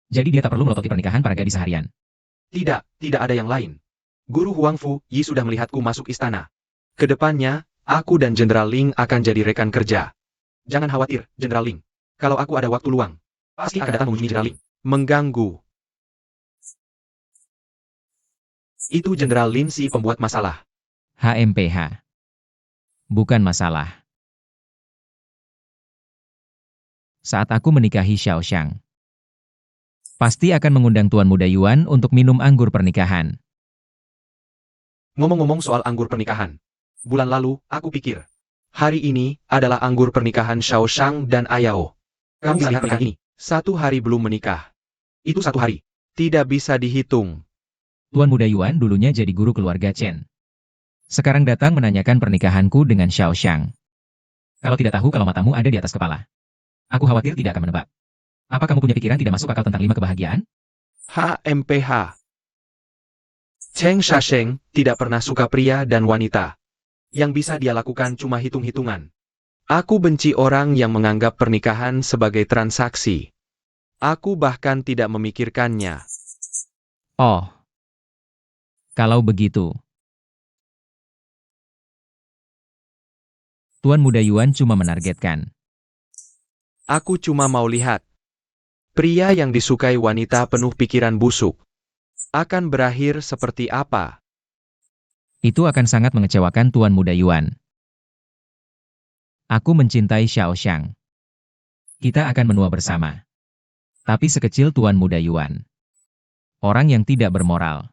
Jadi dia tak perlu melototi pernikahan para gadis seharian. Tidak ada yang lain. Guru Huang Fu Yi sudah melihatku masuk istana. Kedepannya, aku dan Jenderal Ling akan jadi rekan kerja. Jangan khawatir, Jenderal Ling. Kalau aku ada waktu luang, pasti akan datang mengunjungi Jenderal Ling. Mengganggu. Itu Jenderal Lin si pembuat masalah. HMPH. Bukan masalah. Saat aku menikahi Xiao Shang, pasti akan mengundang Tuan Muda Yuan untuk minum anggur pernikahan. Ngomong-ngomong soal anggur pernikahan. Bulan lalu, aku pikir. Hari ini adalah anggur pernikahan Xiao Shang dan Ayao. Kamu bisa lihat pernikahan ini. 1 hari belum menikah. Itu 1 hari. Tidak bisa dihitung. Tuan Muda Yuan dulunya jadi guru keluarga Chen. Sekarang datang menanyakan pernikahanku dengan Xiao Shang. Kalau tidak tahu kalau matamu ada di atas kepala. Aku khawatir tidak akan menebak. Apa kamu punya pikiran tidak masuk akal tentang 5 kebahagiaan? HMPH. Cheng Shasheng tidak pernah suka pria dan wanita. Yang bisa dia lakukan cuma hitung-hitungan. Aku benci orang yang menganggap pernikahan sebagai transaksi. Aku bahkan tidak memikirkannya. Oh. Kalau begitu. Tuan Muda Yuan cuma menargetkan. Aku cuma mau lihat. Pria yang disukai wanita penuh pikiran busuk. Akan berakhir seperti apa? Itu akan sangat mengecewakan Tuan Muda Yuan. Aku mencintai Xiao Shang. Kita akan menua bersama. Tapi sekecil Tuan Muda Yuan. Orang yang tidak bermoral.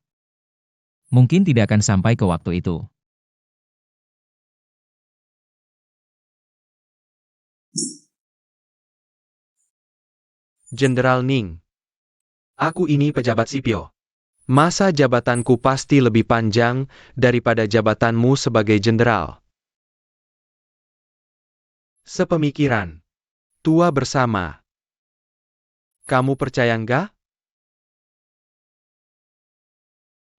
Mungkin tidak akan sampai ke waktu itu. Jenderal Ning. Aku ini pejabat sipil. Masa jabatanku pasti lebih panjang daripada jabatanmu sebagai jenderal. Sepemikiran. Tua bersama. Kamu percaya enggak?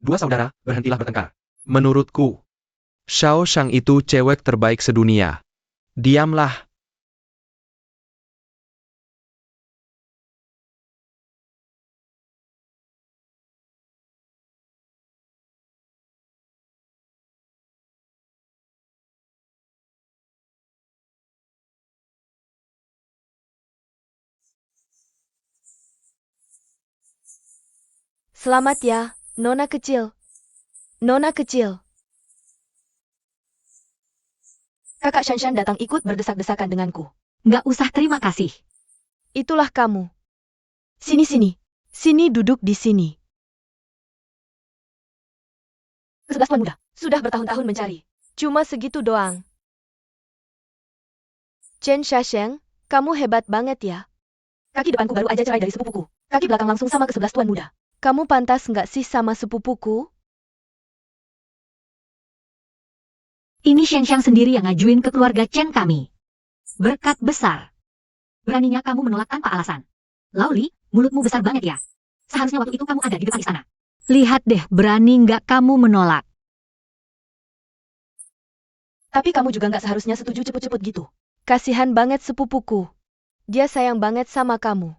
Dua saudara, berhentilah bertengkar. Menurutku, Xiao Shang itu cewek terbaik sedunia. Diamlah. Selamat ya, Nona kecil. Nona kecil. Kakak Shanshan datang ikut berdesak-desakan denganku. Nggak usah terima kasih. Itulah kamu. Sini. Sini duduk di sini. Ke-11 Tuan Muda. Sudah bertahun-tahun mencari. Cuma segitu doang. Chen Shasheng, kamu hebat banget ya. Kaki depanku baru aja cerai dari sepupuku. Kaki belakang langsung sama ke-11 Tuan Muda. Kamu pantas nggak sih sama sepupuku? Ini Sheng sendiri yang ngajuin ke keluarga Chen kami. Berkat besar. Beraninya kamu menolak tanpa alasan. Lauli, mulutmu besar banget ya. Seharusnya waktu itu kamu ada di depan istana. Lihat deh, berani nggak kamu menolak. Tapi kamu juga nggak seharusnya setuju cepet-cepet gitu. Kasihan banget sepupuku. Dia sayang banget sama kamu.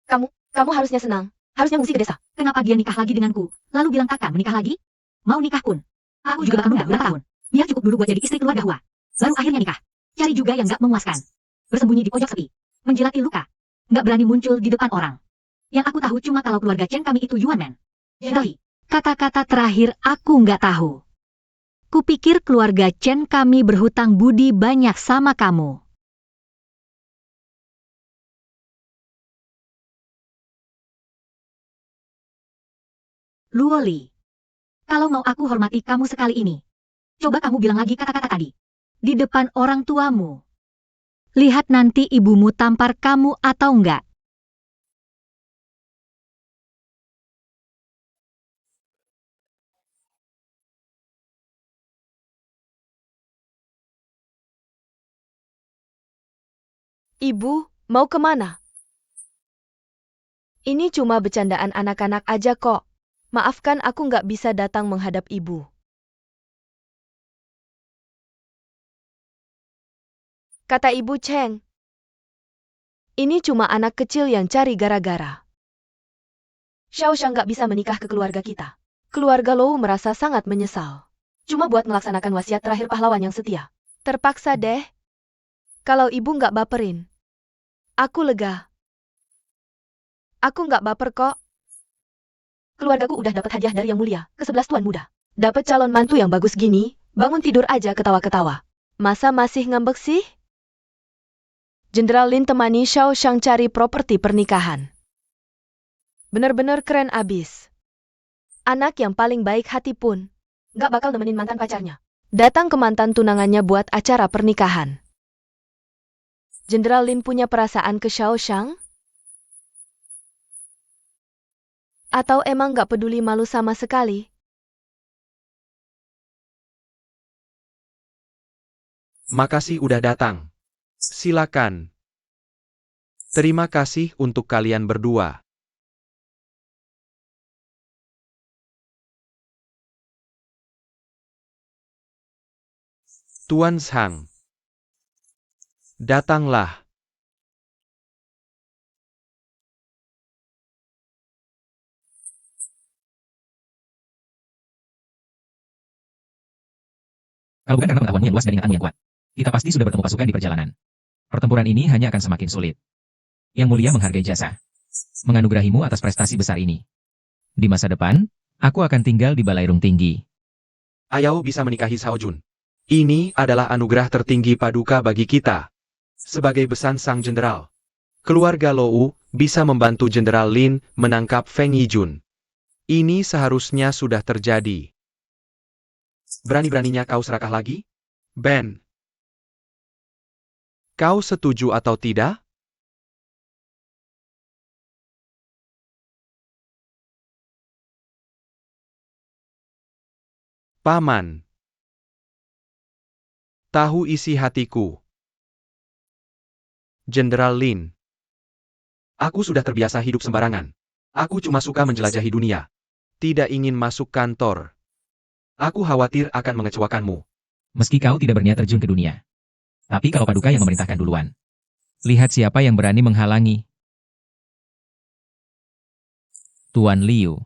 Kamu harusnya senang. Harusnya ngungsi ke desa. Kenapa dia nikah lagi denganku? Lalu bilang takkan menikah lagi? Mau nikah pun. Aku juga bakal nunda berapa tahun. Biar cukup dulu buat jadi istri keluarga Hua. Baru akhirnya nikah. Cari juga yang nggak memuaskan. Bersembunyi di pojok sepi. Menjilati luka. Nggak berani muncul di depan orang. Yang aku tahu cuma kalau keluarga Chen kami itu Yuan Man. Jadi, kata-kata terakhir aku nggak tahu. Kupikir keluarga Chen kami berhutang budi banyak sama kamu. Luoli. Kalau mau aku hormati kamu sekali ini. Coba kamu bilang lagi kata-kata tadi. Di depan orang tuamu. Lihat nanti ibumu tampar kamu atau enggak. Ibu, mau kemana? Ini cuma bercandaan anak-anak aja kok. Maafkan aku nggak bisa datang menghadap ibu. Kata Ibu Cheng. Ini cuma anak kecil yang cari gara-gara. Xiao Shang nggak bisa menikah ke keluarga kita. Keluarga Lou merasa sangat menyesal. Cuma buat melaksanakan wasiat terakhir pahlawan yang setia. Terpaksa deh. Kalau ibu nggak baperin. Aku lega. Aku nggak baper kok. Keluargaku udah dapat hadiah dari Yang Mulia, ke-11 Tuan Muda. Dapat calon mantu yang bagus gini, bangun tidur aja ketawa-ketawa. Masa masih ngambek sih? Jenderal Lin temani Xiao Shang cari properti pernikahan. Bener-bener keren abis. Anak yang paling baik hati pun nggak bakal nemenin mantan pacarnya. Datang ke mantan tunangannya buat acara pernikahan. Jenderal Lin punya perasaan ke Xiao Shang? Atau emang nggak peduli malu sama sekali? Makasih udah datang. Silakan. Terima kasih untuk kalian berdua. Tuan Shang. Datanglah. Kalau bukan karena pengetahuanmu yang luas dan ingatanmu yang kuat, kita pasti sudah bertemu pasukan di perjalanan. Pertempuran ini hanya akan semakin sulit. Yang Mulia menghargai jasa. Menganugerahimu atas prestasi besar ini. Di masa depan, aku akan tinggal di Balairung Tinggi. Ayao bisa menikahi Xiao Jun. Ini adalah anugerah tertinggi paduka bagi kita. Sebagai besan sang jenderal, keluarga Lou bisa membantu Jenderal Lin menangkap Feng Yijun. Ini seharusnya sudah terjadi. Berani-beraninya kau serakah lagi? Ben. Kau setuju atau tidak? Paman. Tahu isi hatiku. Jenderal Lin. Aku sudah terbiasa hidup sembarangan. Aku cuma suka menjelajahi dunia. Tidak ingin masuk kantor. Aku khawatir akan mengecewakanmu. Meski kau tidak berniat terjun ke dunia. Tapi kalau paduka yang memerintahkan duluan. Lihat siapa yang berani menghalangi. Tuan Liu.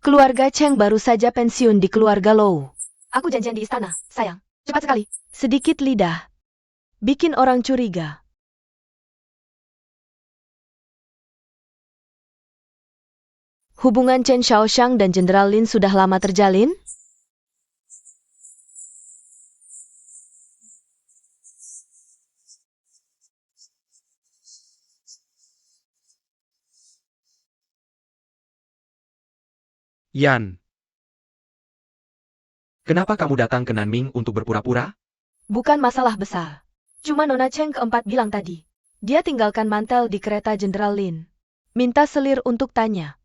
Keluarga Cheng baru saja pensiun di keluarga Lou. Aku janjian di istana, sayang. Cepat sekali. Sedikit lidah. Bikin orang curiga. Hubungan Chen Xiaoxiang dan Jenderal Lin sudah lama terjalin? Yan. Kenapa kamu datang ke Nanming untuk berpura-pura? Bukan masalah besar. Cuma Nona Cheng keempat bilang tadi. Dia tinggalkan mantel di kereta Jenderal Lin. Minta selir untuk tanya.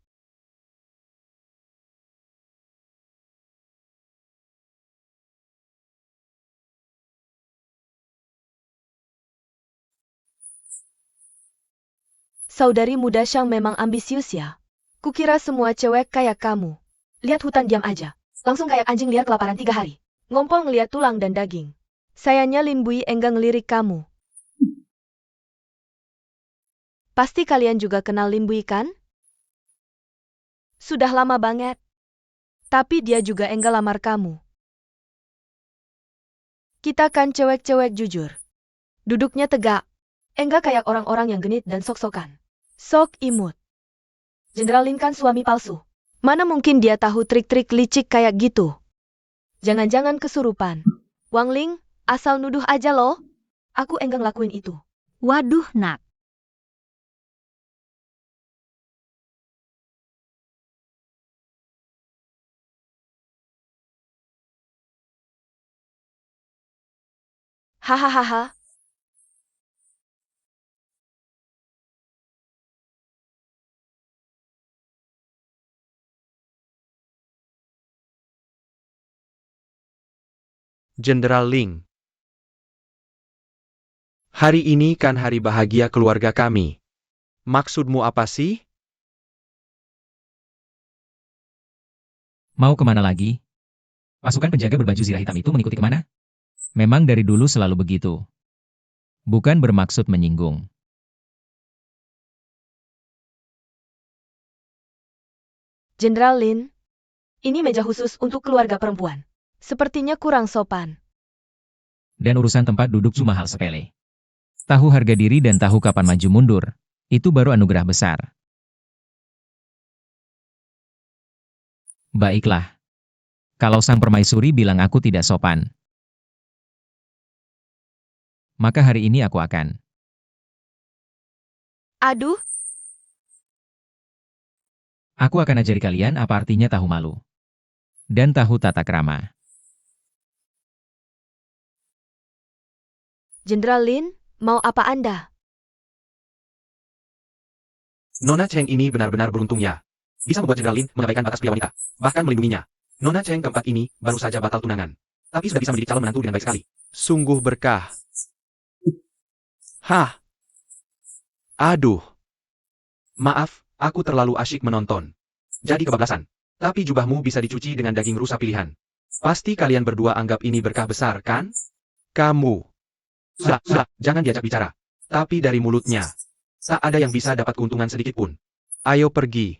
Saudari muda Xiang memang ambisius ya. Kukira semua cewek kayak kamu. Lihat hutan diam aja. Langsung kayak anjing liar kelaparan 3 hari. Ngompol ngeliat tulang dan daging. Sayangnya Lin Bui enggan ngelirik kamu. Pasti kalian juga kenal Lin Bui kan? Sudah lama banget. Tapi dia juga enggan lamar kamu. Kita kan cewek-cewek jujur. Duduknya tegak. Enggak kayak orang-orang yang genit dan sok-sokan. Sok imut. Jenderal Lin kan suami palsu. Mana mungkin dia tahu trik-trik licik kayak gitu? Jangan-jangan kesurupan. Wang Ling, asal nuduh aja loh. Aku enggan lakuin itu. Waduh, nak. Hahaha. Jenderal Ling. Hari ini kan hari bahagia keluarga kami. Maksudmu apa sih? Mau kemana lagi? Pasukan penjaga berbaju zirah hitam itu mengikuti kemana? Memang dari dulu selalu begitu. Bukan bermaksud menyinggung. Jenderal Lin, ini meja khusus untuk keluarga perempuan. Sepertinya kurang sopan. Dan urusan tempat duduk cuma hal sepele. Tahu harga diri dan tahu kapan maju mundur. Itu baru anugerah besar. Baiklah. Kalau sang permaisuri bilang aku tidak sopan, maka hari ini aku akan. Aduh, Aku akan ajari kalian apa artinya tahu malu. Dan tahu tata krama. Jenderal Lin, mau apa Anda? Nona Cheng ini benar-benar beruntung ya. Bisa membuat Jenderal Lin mengabaikan batas pria wanita. Bahkan melindunginya. Nona Cheng keempat ini baru saja batal tunangan. Tapi sudah bisa menjadi calon menantu dengan baik sekali. Sungguh berkah. Hah? Aduh. Maaf, aku terlalu asyik menonton. Jadi kebablasan. Tapi jubahmu bisa dicuci dengan daging rusa pilihan. Pasti kalian berdua anggap ini berkah besar, kan? Kamu. Sudah, jangan diajak bicara. Tapi dari mulutnya, tak ada yang bisa dapat keuntungan sedikit pun. Ayo pergi.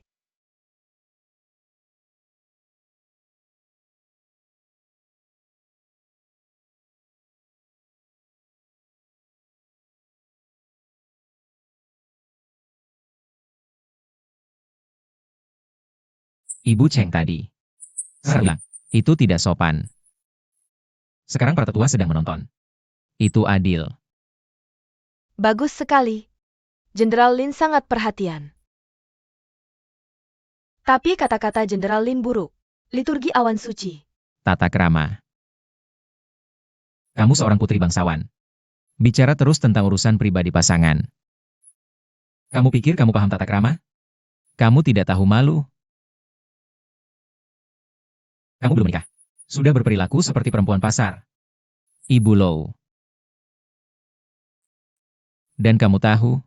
Ibu Cheng tadi. Bilang, itu tidak sopan. Sekarang para tetua sedang menonton. Itu adil. Bagus sekali. Jenderal Lin sangat perhatian. Tapi kata-kata Jenderal Lin buruk. Liturgi awan suci. Tata krama. Kamu seorang putri bangsawan. Bicara terus tentang urusan pribadi pasangan. Kamu pikir kamu paham tata krama? Kamu tidak tahu malu? Kamu belum menikah. Sudah berperilaku seperti perempuan pasar. Ibu Lou. Dan kamu tahu?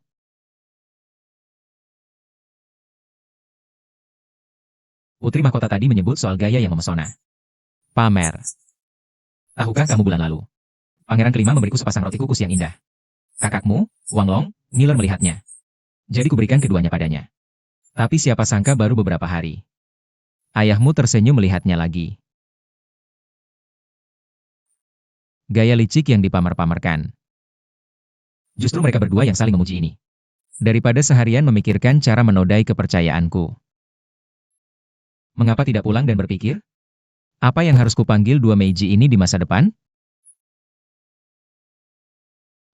Putri mahkota tadi menyebut soal gaya yang memesona. Pamer. Tahukah kamu bulan lalu? Pangeran kelima memberiku sepasang roti kukus yang indah. Kakakmu, Wang Long, ngiler melihatnya. Jadi kuberikan keduanya padanya. Tapi siapa sangka baru beberapa hari. Ayahmu tersenyum melihatnya lagi. Gaya licik yang dipamer-pamerkan. Justru mereka berdua yang saling memuji ini. Daripada seharian memikirkan cara menodai kepercayaanku. Mengapa tidak pulang dan berpikir? Apa yang harus kupanggil dua Meiji ini di masa depan?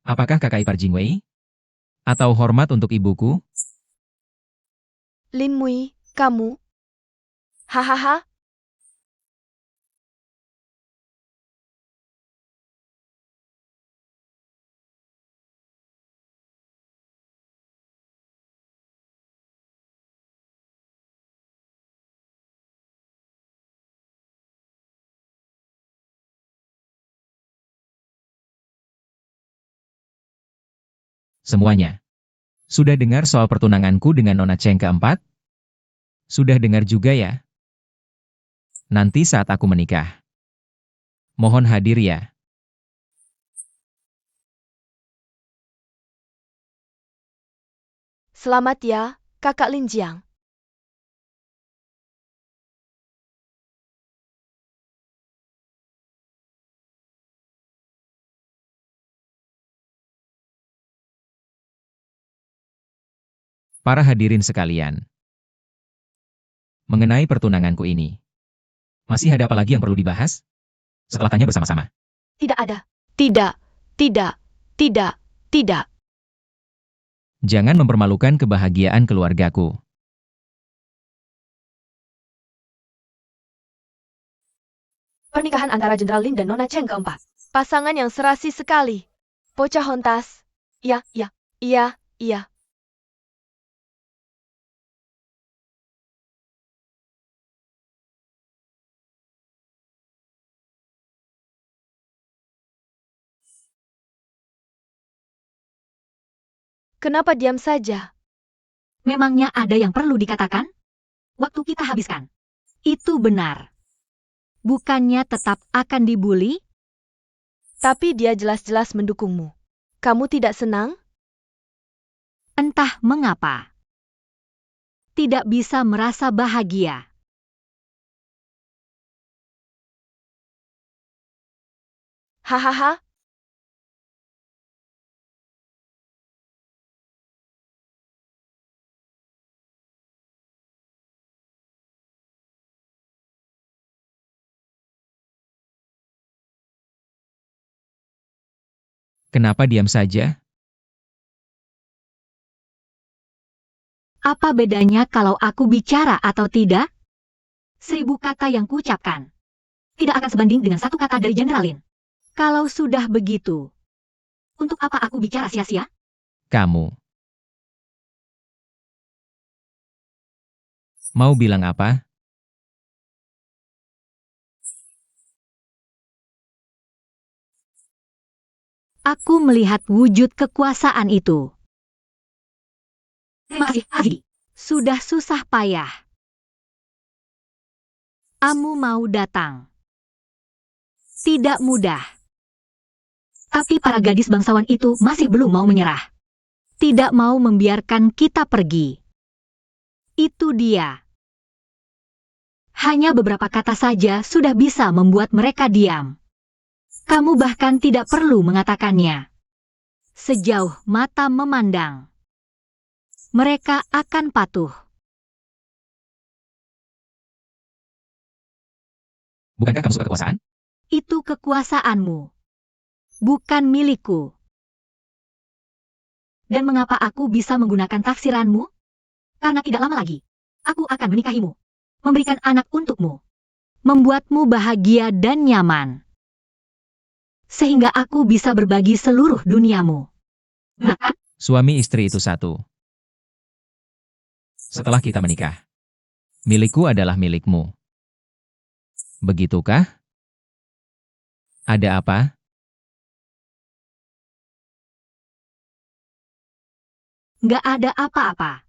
Apakah kakak ipar Jingwei? Atau hormat untuk ibuku? Lin Mui, kamu? Hahaha. Semuanya. Sudah dengar soal pertunanganku dengan Nona Cheng keempat? Sudah dengar juga ya? Nanti saat aku menikah. Mohon hadir ya. Selamat ya, kakak Lin Jiang. Para hadirin sekalian. Mengenai pertunanganku ini. Masih ada apa lagi yang perlu dibahas? Setelah tanya bersama-sama. Tidak ada. Tidak, tidak, tidak, tidak. Jangan mempermalukan kebahagiaan keluargaku. Pernikahan antara Jenderal Lin dan Nona Cheng keempat. Pasangan yang serasi sekali. Pocahontas. Ya, ya, iya, iya. Kenapa diam saja? Memangnya ada yang perlu dikatakan? Waktu kita habiskan. Itu benar. Bukannya tetap akan dibully? Tapi dia jelas-jelas mendukungmu. Kamu tidak senang? Entah mengapa. Tidak bisa merasa bahagia. Hahaha. Kenapa diam saja? Apa bedanya kalau aku bicara atau tidak? 1000 kata yang kuucapkan tidak akan sebanding dengan 1 kata dari Jenderal Lin. Kalau sudah begitu, untuk apa aku bicara sia-sia? Kamu. Mau bilang apa? Aku melihat wujud kekuasaan itu. Terima kasih, Haji. Sudah susah payah. Kamu mau datang. Tidak mudah. Tapi para gadis bangsawan itu masih belum mau menyerah. Tidak mau membiarkan kita pergi. Itu dia. Hanya beberapa kata saja sudah bisa membuat mereka diam. Kamu bahkan tidak perlu mengatakannya. Sejauh mata memandang, mereka akan patuh. Bukankah kamu suka kekuasaan? Itu kekuasaanmu, bukan milikku. Dan mengapa aku bisa menggunakan tafsiranmu? Karena tidak lama lagi, aku akan menikahimu, memberikan anak untukmu, membuatmu bahagia dan nyaman. Sehingga aku bisa berbagi seluruh duniamu. Bahkan, Suami istri itu satu. Setelah kita menikah, milikku adalah milikmu. Begitukah? Ada apa? nggak ada apa-apa.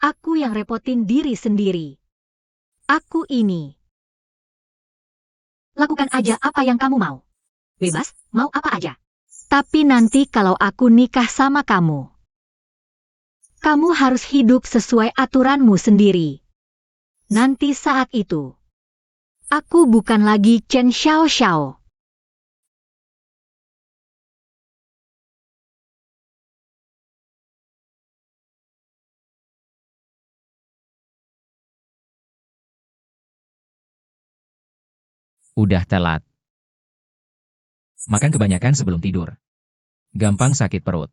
Aku yang repotin diri sendiri. Aku ini. Lakukan aja apa yang kamu mau. Bebas, mau apa aja. Tapi nanti kalau aku nikah sama kamu harus hidup sesuai aturanmu sendiri. Nanti saat itu, aku bukan lagi Chen Xiao Xiao. Udah telat. Makan kebanyakan sebelum tidur. Gampang sakit perut.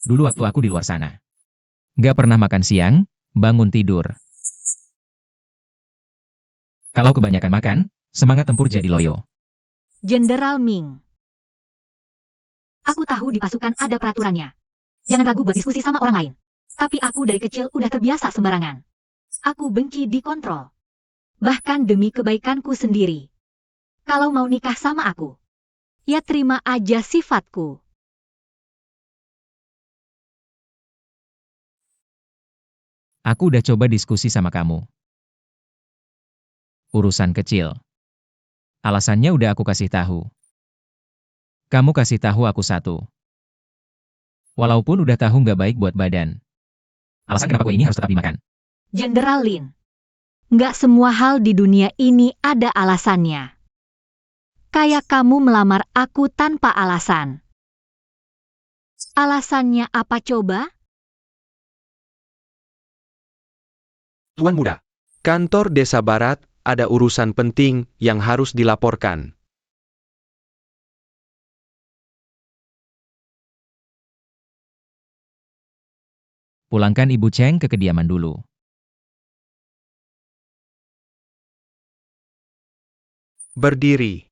Dulu waktu aku di luar sana. Gak pernah makan siang, bangun tidur. Kalau kebanyakan makan, semangat tempur jadi loyo. Jenderal Ming. Aku tahu di pasukan ada peraturannya. Jangan ragu buat diskusi sama orang lain. Tapi aku dari kecil udah terbiasa sembarangan. Aku benci dikontrol. Bahkan demi kebaikanku sendiri. Kalau mau nikah sama aku, ya terima aja sifatku. Aku udah coba diskusi sama kamu. Urusan kecil. Alasannya udah aku kasih tahu. Kamu kasih tahu aku satu. Walaupun udah tahu nggak baik buat badan. Alasan kenapa kue ini harus tetap dimakan. Jenderal Lin. Nggak semua hal di dunia ini ada alasannya. Kayak kamu melamar aku tanpa alasan. Alasannya apa coba? Tuan Muda, kantor Desa Barat ada urusan penting yang harus dilaporkan. Pulangkan Ibu Cheng ke kediaman dulu. Berdiri.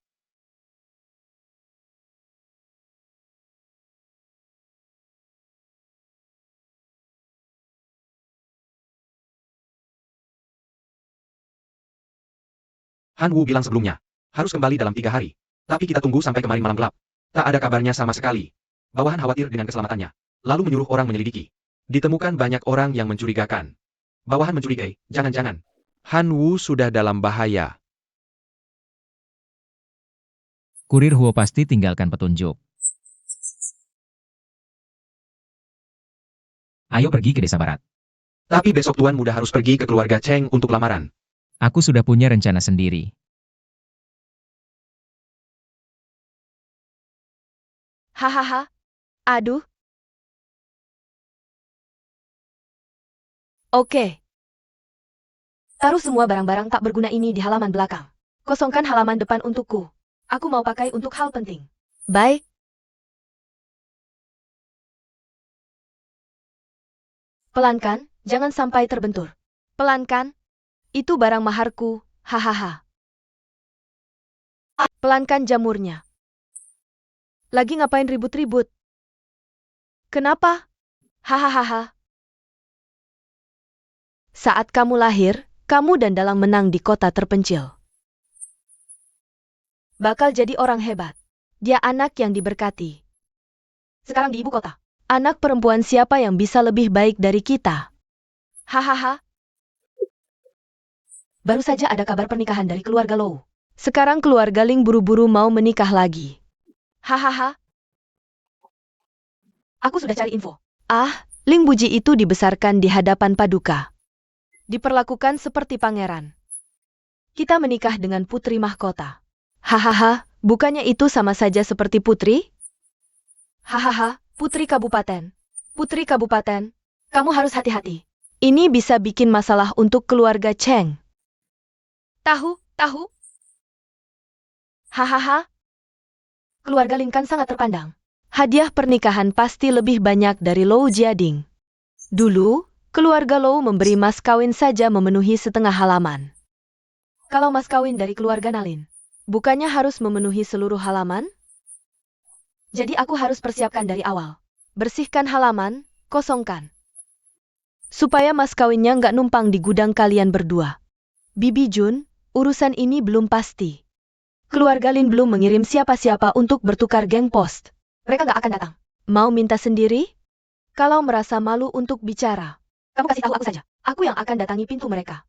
Han Wu bilang sebelumnya, harus kembali dalam 3 hari. Tapi kita tunggu sampai kemarin malam gelap. Tak ada kabarnya sama sekali. Bawahan khawatir dengan keselamatannya. Lalu menyuruh orang menyelidiki. Ditemukan banyak orang yang mencurigakan. Bawahan mencurigai, jangan-jangan Han Wu sudah dalam bahaya. Kurir Huo pasti tinggalkan petunjuk. Ayo pergi ke Desa Barat. Tapi besok Tuan Muda harus pergi ke keluarga Cheng untuk lamaran. Aku sudah punya rencana sendiri. Hahaha. Aduh. Oke. Taruh semua barang-barang tak berguna ini di halaman belakang. Kosongkan halaman depan untukku. Aku mau pakai untuk hal penting. Baik. Pelankan, jangan sampai terbentur. Pelankan. Itu barang maharku, hahaha. Pelankan jamurnya. Lagi ngapain ribut-ribut? Kenapa? Hahaha. Saat kamu lahir, kamu dan Dalang menang di kota terpencil. Bakal jadi orang hebat. Dia anak yang diberkati. Sekarang di ibu kota. Anak perempuan siapa yang bisa lebih baik dari kita? Hahaha. Baru saja ada kabar pernikahan dari keluarga Lou. Sekarang keluarga Ling buru-buru mau menikah lagi. Hahaha. Aku sudah cari info. Ling Buji itu dibesarkan di hadapan Paduka. Diperlakukan seperti pangeran. Kita menikah dengan putri mahkota. Hahaha, bukannya itu sama saja seperti putri? Hahaha, putri kabupaten. Putri kabupaten, kamu harus hati-hati. Ini bisa bikin masalah untuk keluarga Cheng. Tahu? Hahaha. Keluarga Ling kan sangat terpandang. Hadiah pernikahan pasti lebih banyak dari Lou Jiading. Dulu, keluarga Lou memberi mas kawin saja memenuhi setengah halaman. Kalau mas kawin dari keluarga Nalin, bukannya harus memenuhi seluruh halaman? Jadi aku harus persiapkan dari awal. Bersihkan halaman, kosongkan. Supaya mas kawinnya nggak numpang di gudang kalian berdua. Bibi Jun, urusan ini belum pasti. Keluarga Lin belum mengirim siapa-siapa untuk bertukar geng post. Mereka nggak akan datang. Mau minta sendiri? Kalau merasa malu untuk bicara, kamu kasih tahu aku saja. Aku yang akan datangi pintu mereka.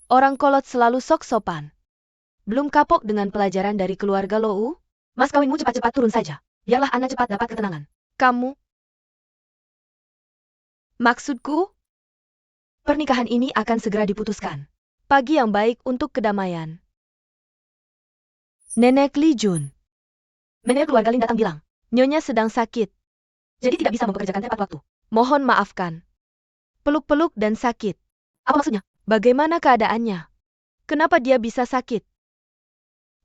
Orang kolot selalu sok sopan. Belum kapok dengan pelajaran dari keluarga Lou? Mas kawinmu cepat-cepat turun saja. Biarlah Ana cepat dapat ketenangan. Kamu? Maksudku? Pernikahan ini akan segera diputuskan. Pagi yang baik untuk kedamaian. Nenek Li Jun. Manajer keluarga Lin datang bilang, Nyonya sedang sakit. Jadi tidak bisa mempekerjakan tepat waktu. Mohon maafkan. Peluk-peluk dan sakit. Apa maksudnya? Bagaimana keadaannya? Kenapa dia bisa sakit?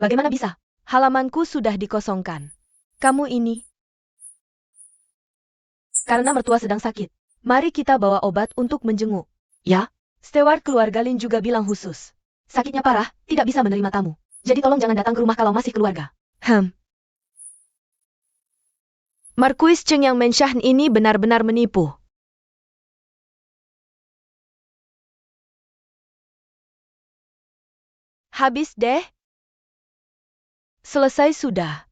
Bagaimana bisa? Halamanku sudah dikosongkan. Kamu ini. Karena mertua sedang sakit. Mari kita bawa obat untuk menjenguk. Ya, steward keluarga Lin juga bilang khusus. Sakitnya parah, tidak bisa menerima tamu. Jadi tolong jangan datang ke rumah kalau masih keluarga. Marquis Cheng yang Mensyah ini benar-benar menipu. Habis deh. Selesai sudah.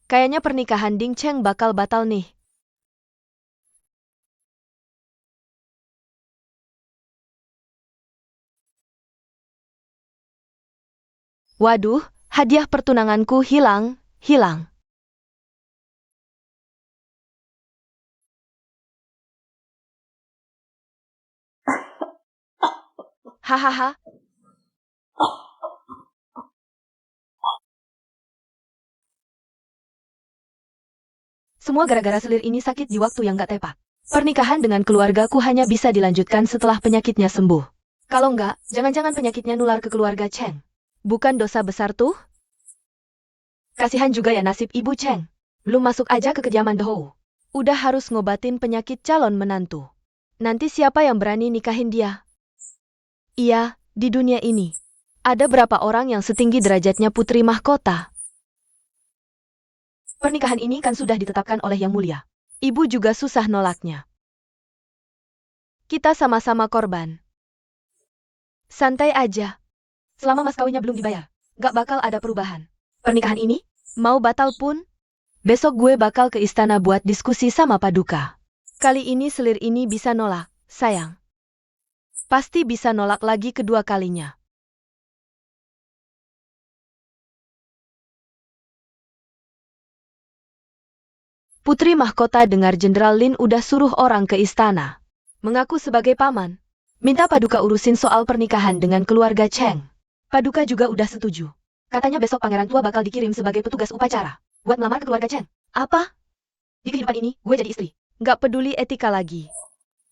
Kayaknya pernikahan Ding Cheng bakal batal nih. Waduh, hadiah pertunanganku hilang. Hahaha. Semua gara-gara selir ini sakit di waktu yang gak tepat. Pernikahan dengan keluargaku hanya bisa dilanjutkan setelah penyakitnya sembuh. Kalau enggak, jangan-jangan penyakitnya nular ke keluarga Cheng. Bukan dosa besar tuh? Kasihan juga ya nasib Ibu Cheng. Belum masuk aja ke kediaman Dehou. Udah harus ngobatin penyakit calon menantu. Nanti siapa yang berani nikahin dia? Iya, di dunia ini. Ada berapa orang yang setinggi derajatnya putri mahkota? Pernikahan ini kan sudah ditetapkan oleh Yang Mulia. Ibu juga susah nolaknya. Kita sama-sama korban. Santai aja. Selama mas kawinnya belum dibayar, gak bakal ada perubahan. Pernikahan ini, mau batal pun, besok gue bakal ke istana buat diskusi sama Paduka. Kali ini selir ini bisa nolak, sayang. Pasti bisa nolak lagi kedua kalinya. Putri mahkota dengar Jenderal Lin udah suruh orang ke istana. Mengaku sebagai paman. Minta Paduka urusin soal pernikahan dengan keluarga Cheng. Paduka juga udah setuju. Katanya besok pangeran tua bakal dikirim sebagai petugas upacara. Buat melamar ke keluarga Cheng. Apa? Di kehidupan ini, gue jadi istri. Gak peduli etika lagi.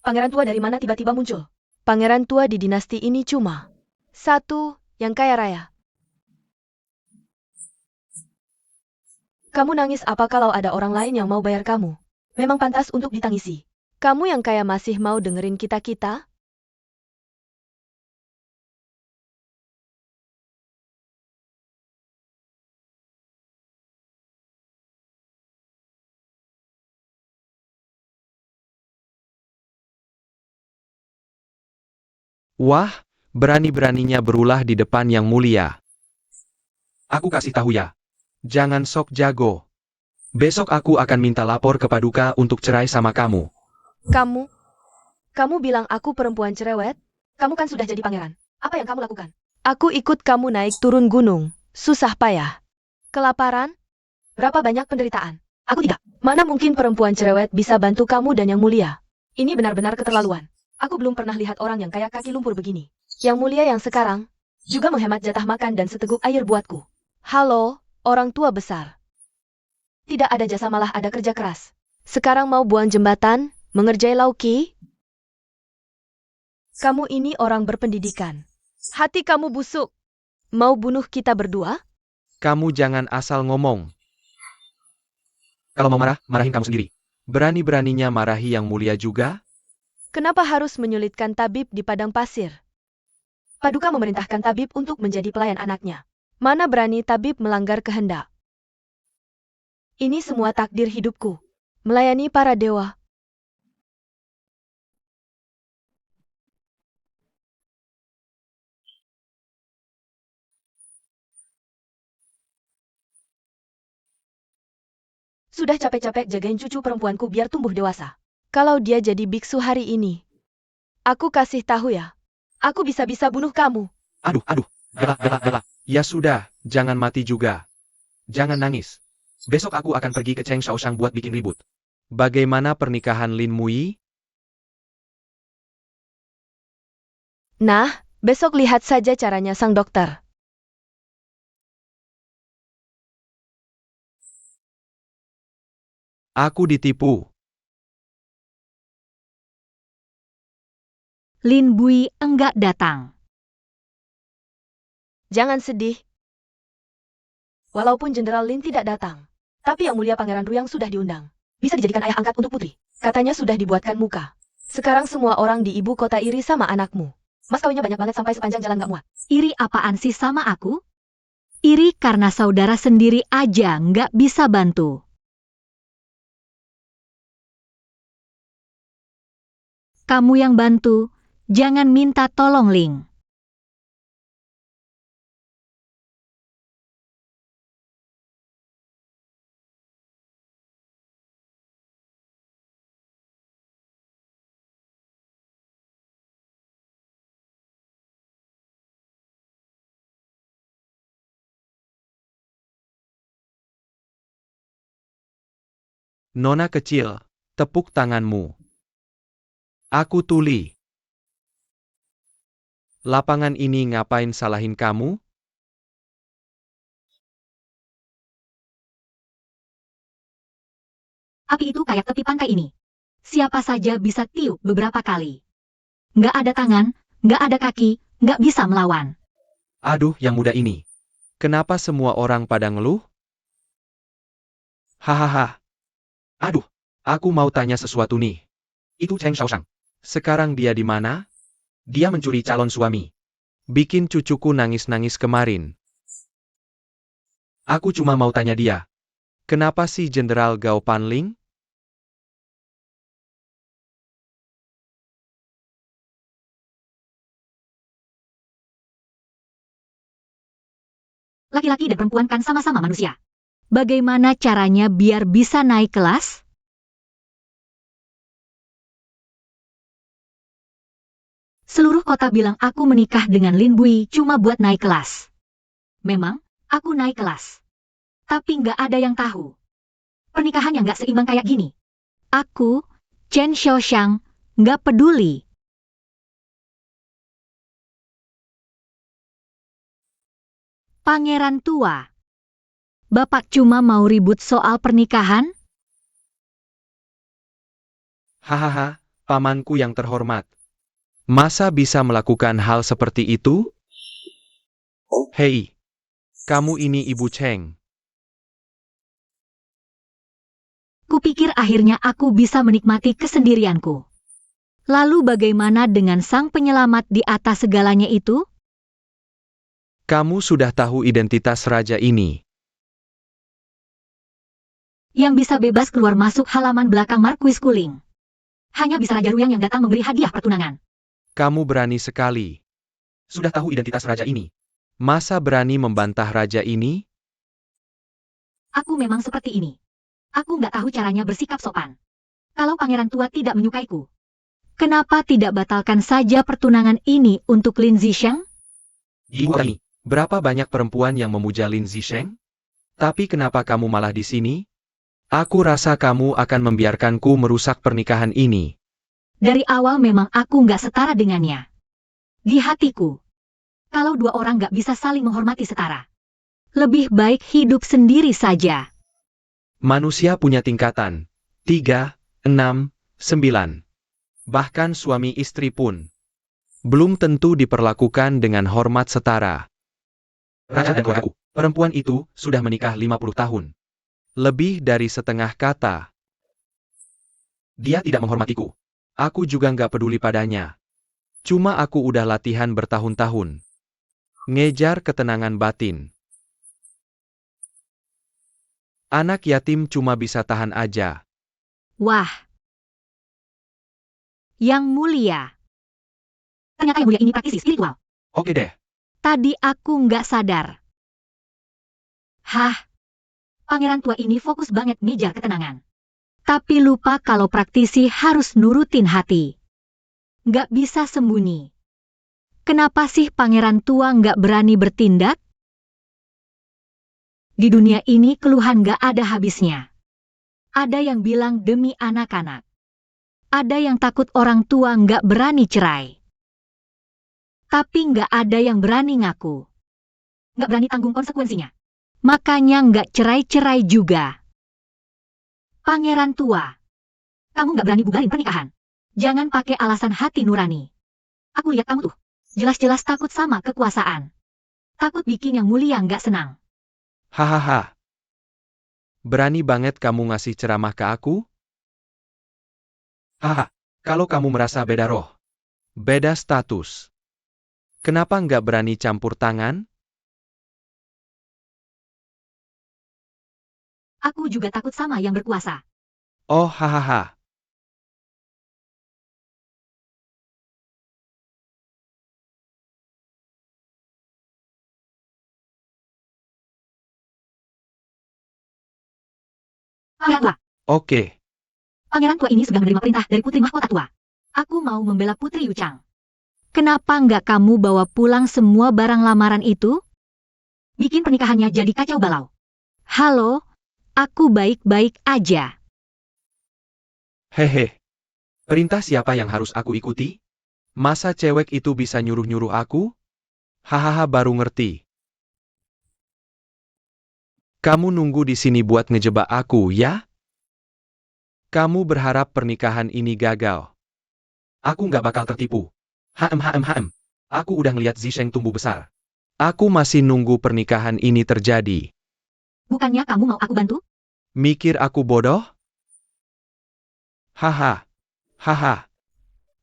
Pangeran tua dari mana tiba-tiba muncul? Pangeran tua di dinasti ini cuma satu, yang kaya raya. Kamu nangis apa kalau ada orang lain yang mau bayar kamu? Memang pantas untuk ditangisi. Kamu yang kaya masih mau dengerin kita-kita? Wah, berani-beraninya berulah di depan Yang Mulia. Aku kasih tahu ya. Jangan sok jago. Besok aku akan minta lapor ke Paduka untuk cerai sama kamu. Kamu bilang aku perempuan cerewet? Kamu kan sudah jadi pangeran. Apa yang kamu lakukan? Aku ikut kamu naik turun gunung. Susah payah. Kelaparan? Berapa banyak penderitaan? Aku tidak. Mana mungkin perempuan cerewet bisa bantu kamu dan Yang Mulia? Ini benar-benar keterlaluan. Aku belum pernah lihat orang yang kayak kaki lumpur begini. Yang Mulia yang sekarang juga menghemat jatah makan dan seteguk air buatku. Halo, orang tua besar. Tidak ada jasa malah ada kerja keras. Sekarang mau buang jembatan, mengerjai lauki? Kamu ini orang berpendidikan. Hati kamu busuk. Mau bunuh kita berdua? Kamu jangan asal ngomong. Kalau mau marah, marahin kamu sendiri. Berani-beraninya marahi Yang Mulia juga? Kenapa harus menyulitkan tabib di padang pasir? Paduka memerintahkan tabib untuk menjadi pelayan anaknya. Mana berani tabib melanggar kehendak? Ini semua takdir hidupku. Melayani para dewa. Sudah capek-capek jagain cucu perempuanku biar tumbuh dewasa. Kalau dia jadi biksu hari ini, aku kasih tahu ya. Aku bisa-bisa bunuh kamu. Aduh. Bella. Ya sudah, jangan mati juga. Jangan nangis. Besok aku akan pergi ke Cheng Shaoshang buat bikin ribut. Bagaimana pernikahan Lin Mui? Nah, besok lihat saja caranya sang dokter. Aku ditipu. Lin Bui enggak datang. Jangan sedih. Walaupun Jenderal Lin tidak datang, tapi Yang Mulia Pangeran Ruyang sudah diundang. Bisa dijadikan ayah angkat untuk putri. Katanya sudah dibuatkan muka. Sekarang semua orang di ibu kota iri sama anakmu. Mas kawinnya banyak banget sampai sepanjang jalan gak muat. Iri apaan sih sama aku? Iri karena saudara sendiri aja nggak bisa bantu. Kamu yang bantu, jangan minta tolong Ling. Nona kecil, tepuk tanganmu. Aku tuli. Lapangan ini ngapain salahin kamu? Api itu kayak tepi pantai ini. Siapa saja bisa tiup beberapa kali. Nggak ada tangan, nggak ada kaki, nggak bisa melawan. Aduh, yang muda ini. Kenapa semua orang pada ngeluh? Hahaha. Aduh, aku mau tanya sesuatu nih. Itu Cheng Shaoshang. Sekarang dia di mana? Dia mencuri calon suami. Bikin cucuku nangis-nangis kemarin. Aku cuma mau tanya dia. Kenapa sih Jenderal Gao Panling? Laki-laki dan perempuan kan sama-sama manusia. Bagaimana caranya biar bisa naik kelas? Seluruh kota bilang aku menikah dengan Lin Bui cuma buat naik kelas. Memang, aku naik kelas. Tapi nggak ada yang tahu. Pernikahan yang nggak seimbang kayak gini. Aku, Chen Xiaoshang, nggak peduli. Pangeran tua. Bapak cuma mau ribut soal pernikahan? Hahaha, pamanku yang terhormat. Masa bisa melakukan hal seperti itu? Hei, kamu ini Ibu Cheng. Kupikir akhirnya aku bisa menikmati kesendirianku. Lalu bagaimana dengan sang penyelamat di atas segalanya itu? Kamu sudah tahu identitas raja ini. Yang bisa bebas keluar masuk halaman belakang Marquis Kuling. Hanya bisa Raja Ruyang yang datang memberi hadiah pertunangan. Kamu berani sekali. Sudah tahu identitas raja ini. Masa berani membantah raja ini? Aku memang seperti ini. Aku nggak tahu caranya bersikap sopan. Kalau pangeran tua tidak menyukaiku, kenapa tidak batalkan saja pertunangan ini untuk Lin Zisheng? Ibu Tani, berapa banyak perempuan yang memuja Lin Zisheng? Tapi kenapa kamu malah di sini? Aku rasa kamu akan membiarkanku merusak pernikahan ini. Dari awal memang aku nggak setara dengannya. Di hatiku, kalau dua orang nggak bisa saling menghormati setara, lebih baik hidup sendiri saja. Manusia punya tingkatan. 3, 6, 9. Bahkan suami istri pun belum tentu diperlakukan dengan hormat setara. Raja dan keluargaku, perempuan itu sudah menikah 50 tahun. Lebih dari setengah kata. Dia tidak menghormatiku. Aku juga nggak peduli padanya. Cuma aku udah latihan bertahun-tahun. Ngejar ketenangan batin. Anak yatim cuma bisa tahan aja. Wah. Yang mulia. Ternyata yang mulia ini praktisi spiritual. Oke deh. Tadi aku nggak sadar. Hah? Pangeran tua ini fokus banget ngejar ketenangan. Tapi lupa kalau praktisi harus nurutin hati. Nggak bisa sembunyi. Kenapa sih pangeran tua nggak berani bertindak? Di dunia ini keluhan nggak ada habisnya. Ada yang bilang demi anak-anak. Ada yang takut orang tua nggak berani cerai. Tapi nggak ada yang berani ngaku. Nggak berani tanggung konsekuensinya. Makanya nggak cerai-cerai juga. Pangeran tua, kamu nggak berani bubarin pernikahan. Jangan pakai alasan hati nurani. Aku lihat kamu tuh, jelas-jelas takut sama kekuasaan. Takut bikin yang mulia nggak senang. Hahaha. Berani banget kamu ngasih ceramah ke aku? Haha, kalau kamu merasa beda roh, beda status, kenapa nggak berani campur tangan? Aku juga takut sama yang berkuasa. Oh hahaha. Pangeran tua, Oke, pangeran tua ini sudah menerima perintah dari putri mahkota tua. Aku mau membela putri Yuchang. Kenapa nggak kamu bawa pulang semua barang lamaran itu? Bikin pernikahannya jadi kacau balau. Halo, aku baik-baik aja. hehe. Perintah siapa yang harus aku ikuti? Masa cewek itu bisa nyuruh-nyuruh aku? Hahaha, baru ngerti. Kamu nunggu di sini buat ngejebak aku, ya? Kamu berharap pernikahan ini gagal. Aku nggak bakal tertipu. Aku udah ngeliat Zisheng tumbuh besar. Aku masih nunggu pernikahan ini terjadi. Bukannya kamu mau aku bantu? Mikir aku bodoh? Haha. Haha.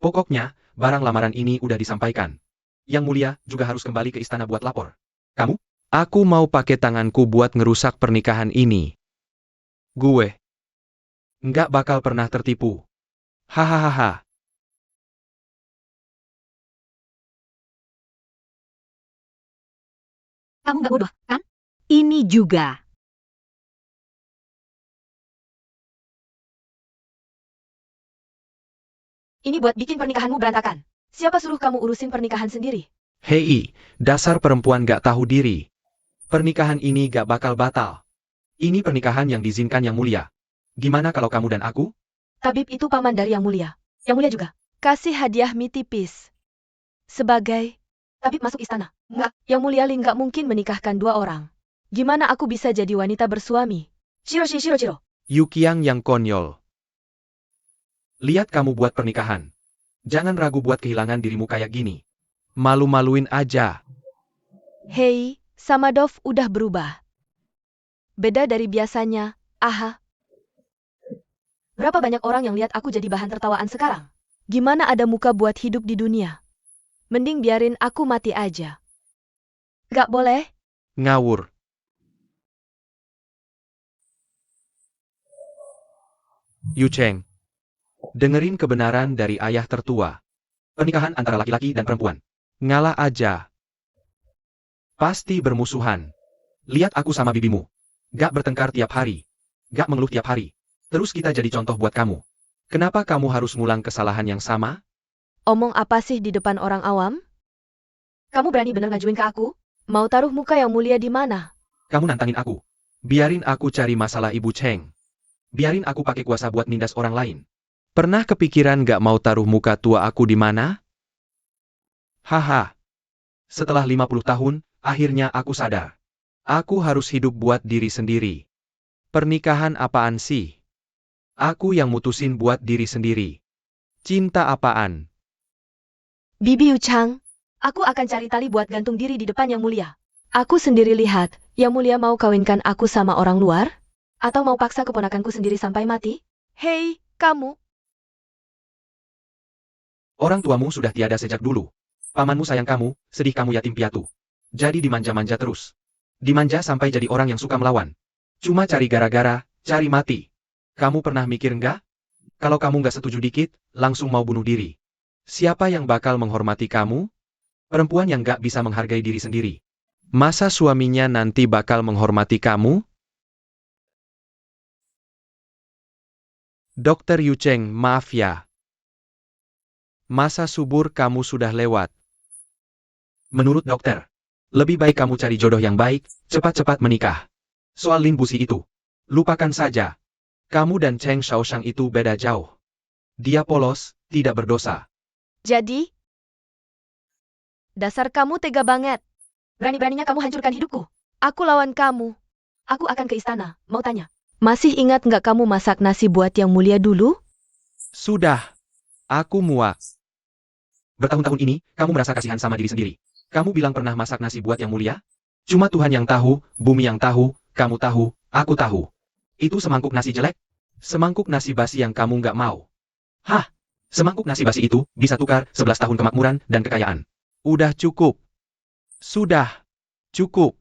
Pokoknya, barang lamaran ini udah disampaikan. Yang mulia juga harus kembali ke istana buat lapor. Kamu? Aku mau pakai tanganku buat ngerusak pernikahan ini. Gue nggak bakal pernah tertipu. Hahaha. Kamu nggak bodoh, kan? Ini juga. Ini buat bikin pernikahanmu berantakan. Siapa suruh kamu urusin pernikahan sendiri? Hei, dasar perempuan gak tahu diri. Pernikahan ini gak bakal batal. Ini pernikahan yang diizinkan yang mulia. Gimana kalau kamu dan aku? Tabib itu paman dari yang mulia. Yang mulia juga. Kasih hadiah mie tipis. Sebagai tabib masuk istana. Enggak, yang mulia Ling nggak mungkin menikahkan dua orang. Gimana aku bisa jadi wanita bersuami? Shiro. Yukiang yang konyol. Lihat kamu buat pernikahan. Jangan ragu buat kehilangan dirimu kayak gini. Malu-maluin aja. Hei, Samadov udah berubah. Beda dari biasanya, aha. Berapa banyak orang yang lihat aku jadi bahan tertawaan sekarang? Gimana ada muka buat hidup di dunia? Mending biarin aku mati aja. Gak boleh? Ngawur. Yucheng. Dengerin kebenaran dari ayah tertua. Pernikahan antara laki-laki dan perempuan. Ngalah aja. Pasti bermusuhan. Lihat aku sama bibimu. Gak bertengkar tiap hari. Gak mengeluh tiap hari. Terus kita jadi contoh buat kamu. Kenapa kamu harus ngulang kesalahan yang sama? Omong apa sih di depan orang awam? Kamu berani bener ngajuin ke aku? Mau taruh muka yang mulia di mana? Kamu nantangin aku. Biarin aku cari masalah Ibu Cheng. Biarin aku pakai kuasa buat nindas orang lain. Pernah kepikiran gak mau taruh muka tua aku di mana? Haha. Setelah 50 tahun, akhirnya aku sadar. Aku harus hidup buat diri sendiri. Pernikahan apaan sih? Aku yang mutusin buat diri sendiri. Cinta apaan? Bibi Yuchang, aku akan cari tali buat gantung diri di depan yang mulia. Aku sendiri lihat, yang mulia mau kawinkan aku sama orang luar? Atau mau paksa keponakanku sendiri sampai mati? Hei, kamu! Orang tuamu sudah tiada sejak dulu. Pamanmu sayang kamu, sedih kamu yatim piatu. Jadi dimanja-manja terus. Dimanja sampai jadi orang yang suka melawan. Cuma cari gara-gara, cari mati. Kamu pernah mikir nggak? Kalau kamu nggak setuju dikit, langsung mau bunuh diri. Siapa yang bakal menghormati kamu? Perempuan yang nggak bisa menghargai diri sendiri. Masa suaminya nanti bakal menghormati kamu? Dokter Yucheng, maaf ya. Masa subur kamu sudah lewat. Menurut dokter, lebih baik kamu cari jodoh yang baik, cepat-cepat menikah. Soal Lin Busi itu, lupakan saja. Kamu dan Cheng Shaoshang itu beda jauh. Dia polos, tidak berdosa. Jadi, Dasar kamu tega banget. Berani-beraninya kamu hancurkan hidupku. Aku lawan kamu. Aku akan ke istana. Mau tanya. Masih ingat nggak kamu masak nasi buat yang mulia dulu? Sudah. Aku muak. Bertahun-tahun ini, kamu merasa kasihan sama diri sendiri. Kamu bilang pernah masak nasi buat yang mulia? Cuma Tuhan yang tahu, bumi yang tahu, kamu tahu, aku tahu. Itu semangkuk nasi jelek? Semangkuk nasi basi yang kamu nggak mau. Hah? Semangkuk nasi basi itu bisa tukar 11 tahun kemakmuran dan kekayaan. Udah cukup. Sudah. Cukup.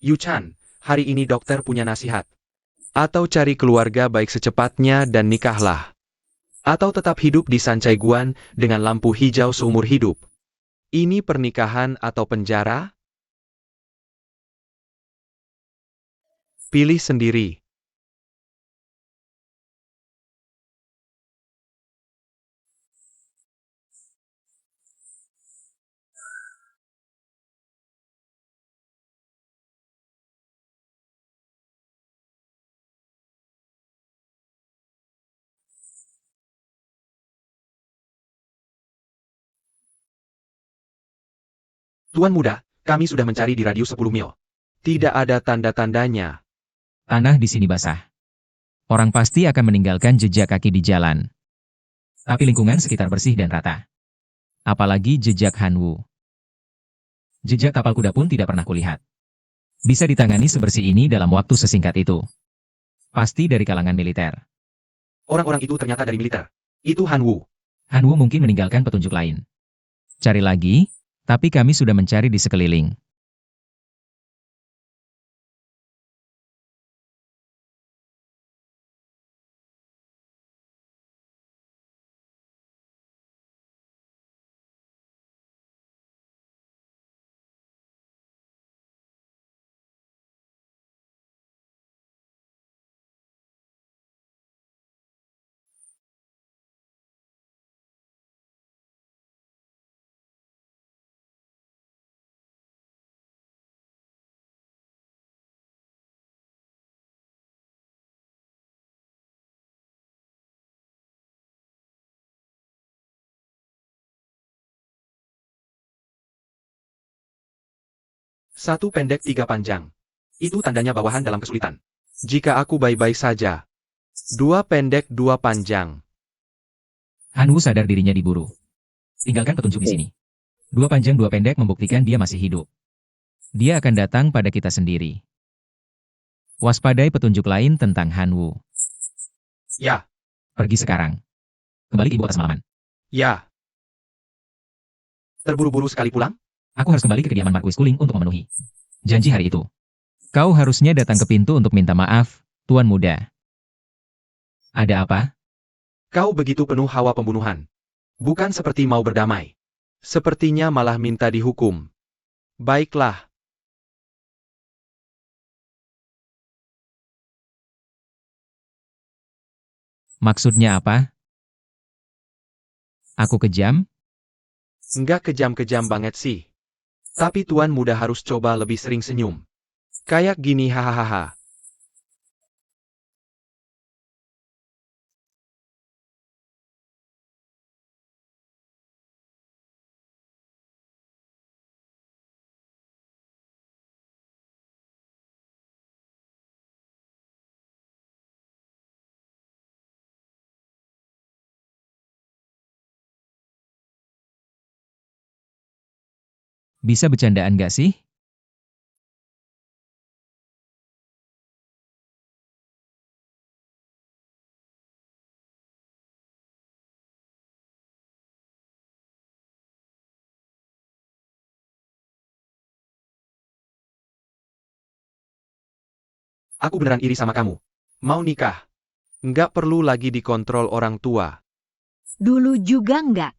Yu-chan, hari ini dokter punya nasihat. Atau cari keluarga baik secepatnya dan nikahlah. Atau tetap hidup di Sancai Guan dengan lampu hijau seumur hidup. Ini pernikahan atau penjara? Pilih sendiri. Tuan muda, kami sudah mencari di radius 10 mil. Tidak ada tanda-tandanya. Tanah di sini basah. Orang pasti akan meninggalkan jejak kaki di jalan. Tapi lingkungan sekitar bersih dan rata. Apalagi jejak Hanwu. Jejak tapal kuda pun tidak pernah kulihat. Bisa ditangani sebersih ini dalam waktu sesingkat itu. Pasti dari kalangan militer. Orang-orang itu ternyata dari militer. Itu Hanwu. Hanwu mungkin meninggalkan petunjuk lain. Cari lagi, tapi kami sudah mencari di sekeliling. Satu pendek 3 panjang. Itu tandanya bawahan dalam kesulitan. Jika aku baik-baik saja. 2 pendek 2 panjang. Hanwu sadar dirinya diburu. Tinggalkan petunjuk di sini. 2 panjang 2 pendek membuktikan dia masih hidup. Dia akan datang pada kita sendiri. Waspadai petunjuk lain tentang Hanwu. Ya. Pergi sekarang. Kembali ke ibu kota semalaman. Ya. Terburu-buru sekali pulang? Aku harus kembali ke kediaman Marquis Kuling untuk memenuhi janji hari itu. Kau harusnya datang ke pintu untuk minta maaf, Tuan Muda. Ada apa? Kau begitu penuh hawa pembunuhan. Bukan seperti mau berdamai. Sepertinya malah minta dihukum. Baiklah. Maksudnya apa? Aku kejam? Nggak kejam-kejam banget sih. Tapi Tuan Muda harus coba lebih sering senyum. Kayak gini hahaha. Bisa bercandaan gak sih? Aku beneran iri sama kamu. Mau nikah. Nggak perlu lagi dikontrol orang tua. Dulu juga enggak.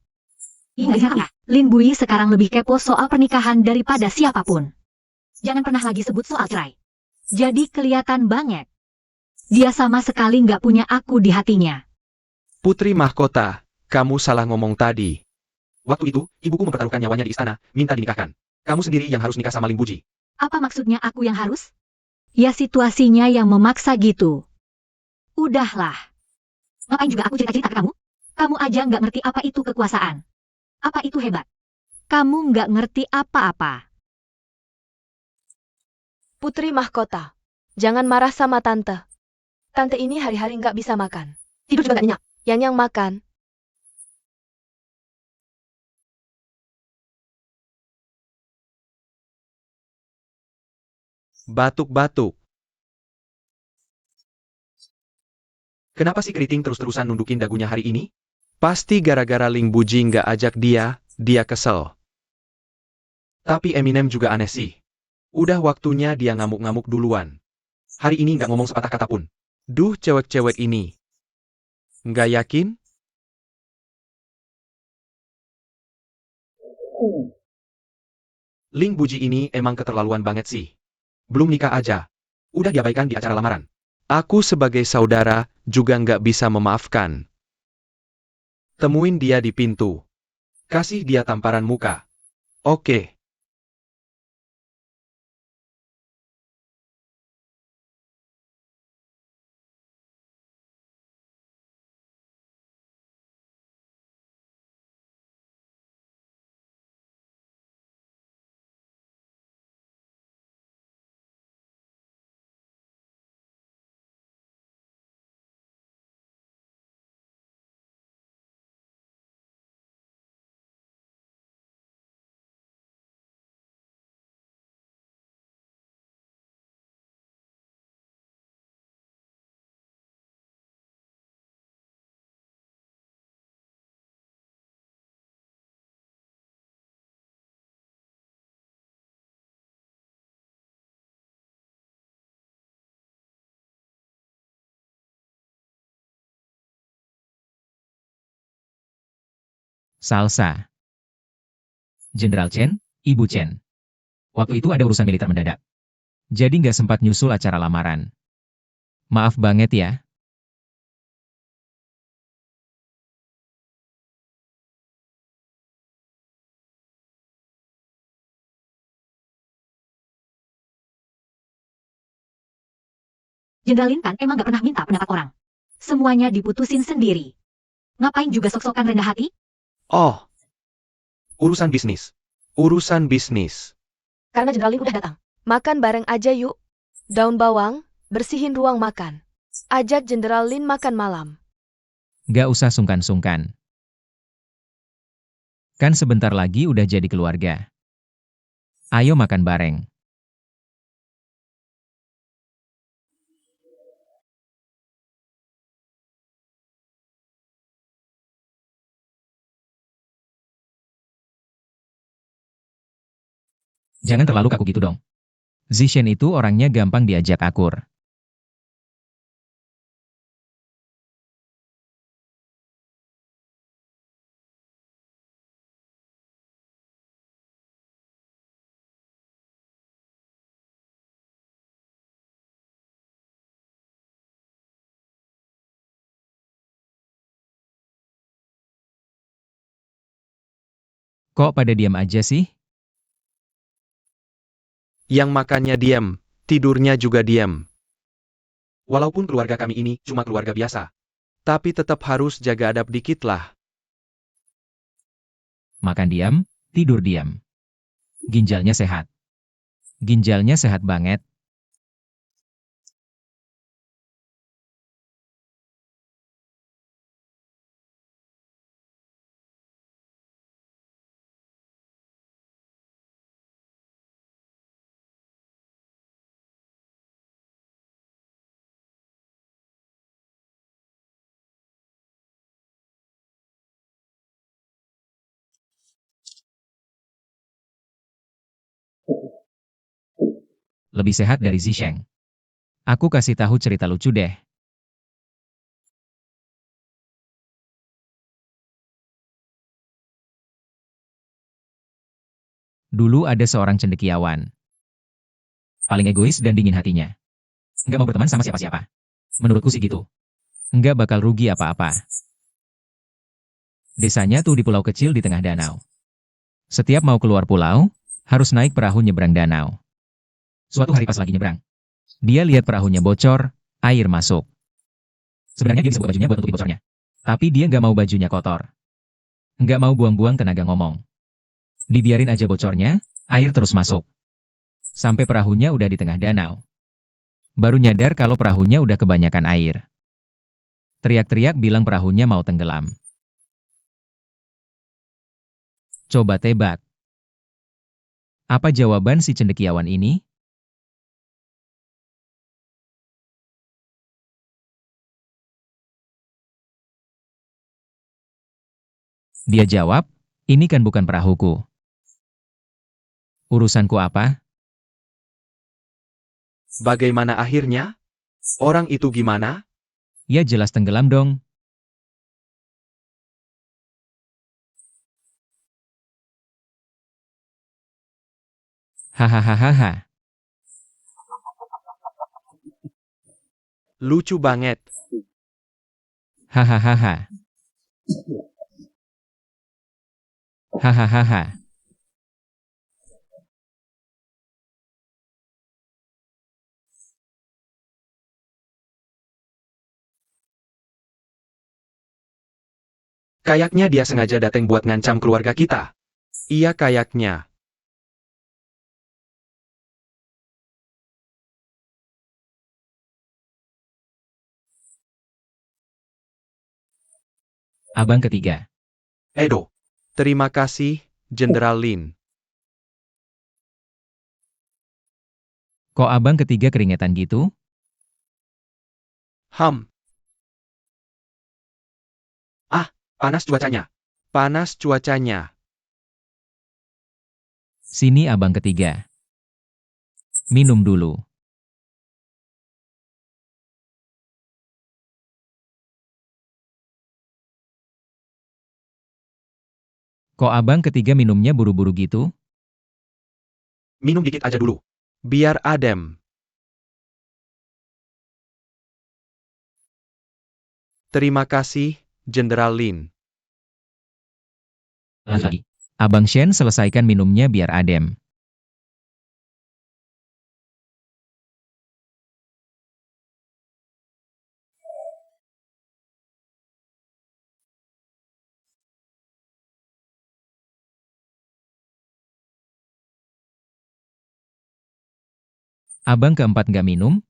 Ingat ya, Lin Bui sekarang lebih kepo soal pernikahan daripada siapapun. Jangan pernah lagi sebut soal cerai. Jadi kelihatan banget. Dia sama sekali nggak punya aku di hatinya. Putri mahkota, kamu salah ngomong tadi. Waktu itu, ibuku mempertaruhkan nyawanya di istana, minta dinikahkan. Kamu sendiri yang harus nikah sama Lin Buji. Apa maksudnya aku yang harus? Ya situasinya yang memaksa gitu. Udahlah. Ngapain juga aku cerita-cerita ke kamu? Kamu aja nggak ngerti apa itu kekuasaan. Apa itu hebat? Kamu nggak ngerti apa-apa. Putri mahkota. Jangan marah sama tante. Tante ini hari-hari nggak bisa makan. Tidur juga nggak nyenyak. Yang makan. Batuk-batuk. Kenapa si keriting terus-terusan nundukin dagunya hari ini? Pasti gara-gara Ling Buji nggak ajak dia kesel. Tapi Eminem juga aneh sih. Udah waktunya dia ngamuk-ngamuk duluan. Hari ini nggak ngomong sepatah kata pun. Duh, cewek-cewek ini. Nggak yakin? Ling Buji ini emang keterlaluan banget sih. Belum nikah aja. Udah diabaikan di acara lamaran. Aku sebagai saudara juga nggak bisa memaafkan. Temuin dia di pintu. Kasih dia tamparan muka. Oke. Salsa. Jenderal Chen, Ibu Chen. Waktu itu ada urusan militer mendadak. Jadi nggak sempat nyusul acara lamaran. Maaf banget ya. Jenderal Lin kan emang gak pernah minta pendapat orang. Semuanya diputusin sendiri. Ngapain juga sok-sokan rendah hati? Oh. Urusan bisnis. Urusan bisnis. Karena Jenderal Lin udah datang. Makan bareng aja yuk. Daun bawang, bersihin ruang makan. Ajak Jenderal Lin makan malam. Nggak usah sungkan-sungkan. Kan sebentar lagi udah jadi keluarga. Ayo makan bareng. Jangan terlalu kaku gitu dong. Zishen itu orangnya gampang diajak akur. Kok pada diam aja sih? Yang makannya diam, tidurnya juga diam. Walaupun keluarga kami ini cuma keluarga biasa. Tapi tetap harus jaga adab dikit lah. Makan diam, tidur diam. Ginjalnya sehat. Ginjalnya sehat banget. Lebih sehat dari Zisheng. Aku kasih tahu cerita lucu deh. Dulu ada seorang cendekiawan. Paling egois dan dingin hatinya. Nggak mau berteman sama siapa-siapa. Menurutku sih gitu. Nggak bakal rugi apa-apa. Desanya tuh di pulau kecil di tengah danau. Setiap mau keluar pulau, harus naik perahu nyebrang danau. Suatu hari pas lagi nyebrang, dia lihat perahunya bocor, air masuk. Sebenarnya dia bisa buka bajunya buat nutupi bocornya. Tapi dia nggak mau bajunya kotor. Nggak mau buang-buang tenaga ngomong. Dibiarin aja bocornya, air terus masuk. Sampai perahunya udah di tengah danau. Baru nyadar kalau perahunya udah kebanyakan air. Teriak-teriak bilang perahunya mau tenggelam. Coba tebak. Apa jawaban si cendekiawan ini? Dia jawab, ini kan bukan perahuku. Urusanku apa? Bagaimana akhirnya? Orang itu gimana? Ya jelas tenggelam dong. Hahaha. Lucu banget. Hahaha. Hahaha. Kayaknya dia sengaja datang buat ngancam keluarga kita. Iya kayaknya. Abang ketiga. Edo. Terima kasih, Jenderal Lin. Kok abang ketiga keringetan gitu? Panas cuacanya. Panas cuacanya. Sini abang ketiga. Minum dulu. Kok abang ketiga minumnya buru-buru gitu? Minum dikit aja dulu. Biar adem. Terima kasih, Jenderal Lin. Lanjut lagi. Abang Shen selesaikan minumnya biar adem. Abang keempat nggak minum?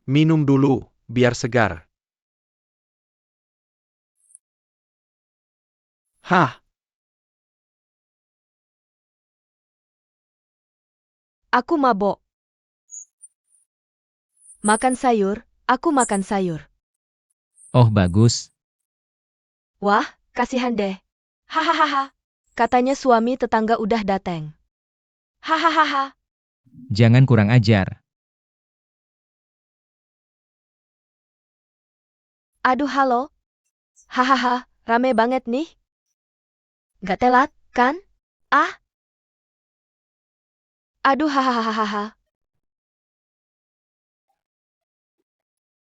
Minum dulu, biar segar. Hah, Aku mabok. Makan sayur, aku makan sayur. Oh bagus. Wah, kasihan deh. Hahaha. Katanya suami tetangga udah datang. Hahaha. Jangan kurang ajar. Aduh halo. Hahaha, rame banget nih. Gak telat, kan? Ah. Aduh hahaha.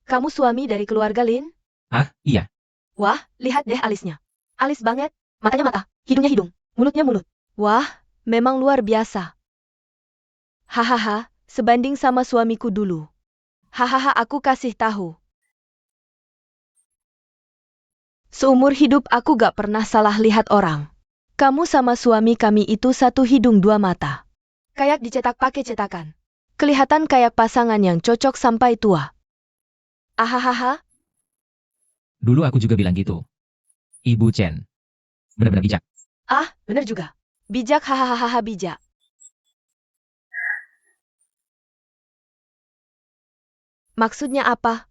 Kamu suami dari keluarga Lin? Ah, iya. Wah, lihat deh alisnya. Alis banget. Matanya mata, hidungnya hidung, mulutnya mulut. Wah, memang luar biasa. Hahaha, sebanding sama suamiku dulu. Hahaha, aku kasih tahu. Seumur hidup aku gak pernah salah lihat orang. Kamu sama suami kami itu satu hidung dua mata. Kayak dicetak pakai cetakan. Kelihatan kayak pasangan yang cocok sampai tua. Ahahaha, Dulu aku juga bilang gitu. Ibu Chen. Benar-benar bijak. ah, bener juga. Bijak hahaha bijak. Maksudnya apa?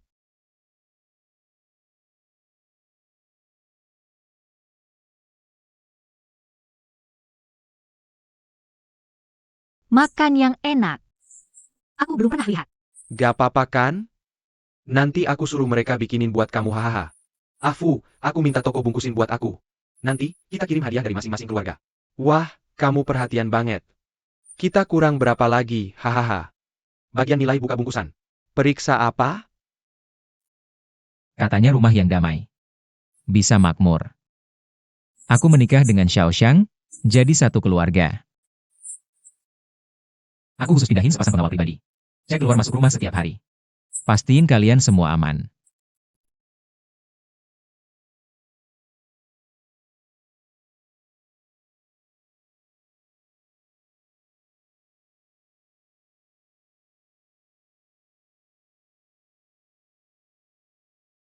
Makan yang enak. Aku belum pernah lihat. gak apa-apa kan? Nanti aku suruh mereka bikinin buat kamu hahaha. Aku minta toko bungkusin buat aku. Nanti, kita kirim hadiah dari masing-masing keluarga. Wah, kamu perhatian banget. Kita kurang berapa lagi, hahaha. Bagian nilai buka bungkusan. Periksa apa? Katanya rumah yang damai. Bisa makmur. Aku menikah dengan Xiao Xiang, jadi satu keluarga. Aku khusus pindahin sepasang pengawal pribadi. Cek keluar masuk rumah setiap hari. Pastiin kalian semua aman.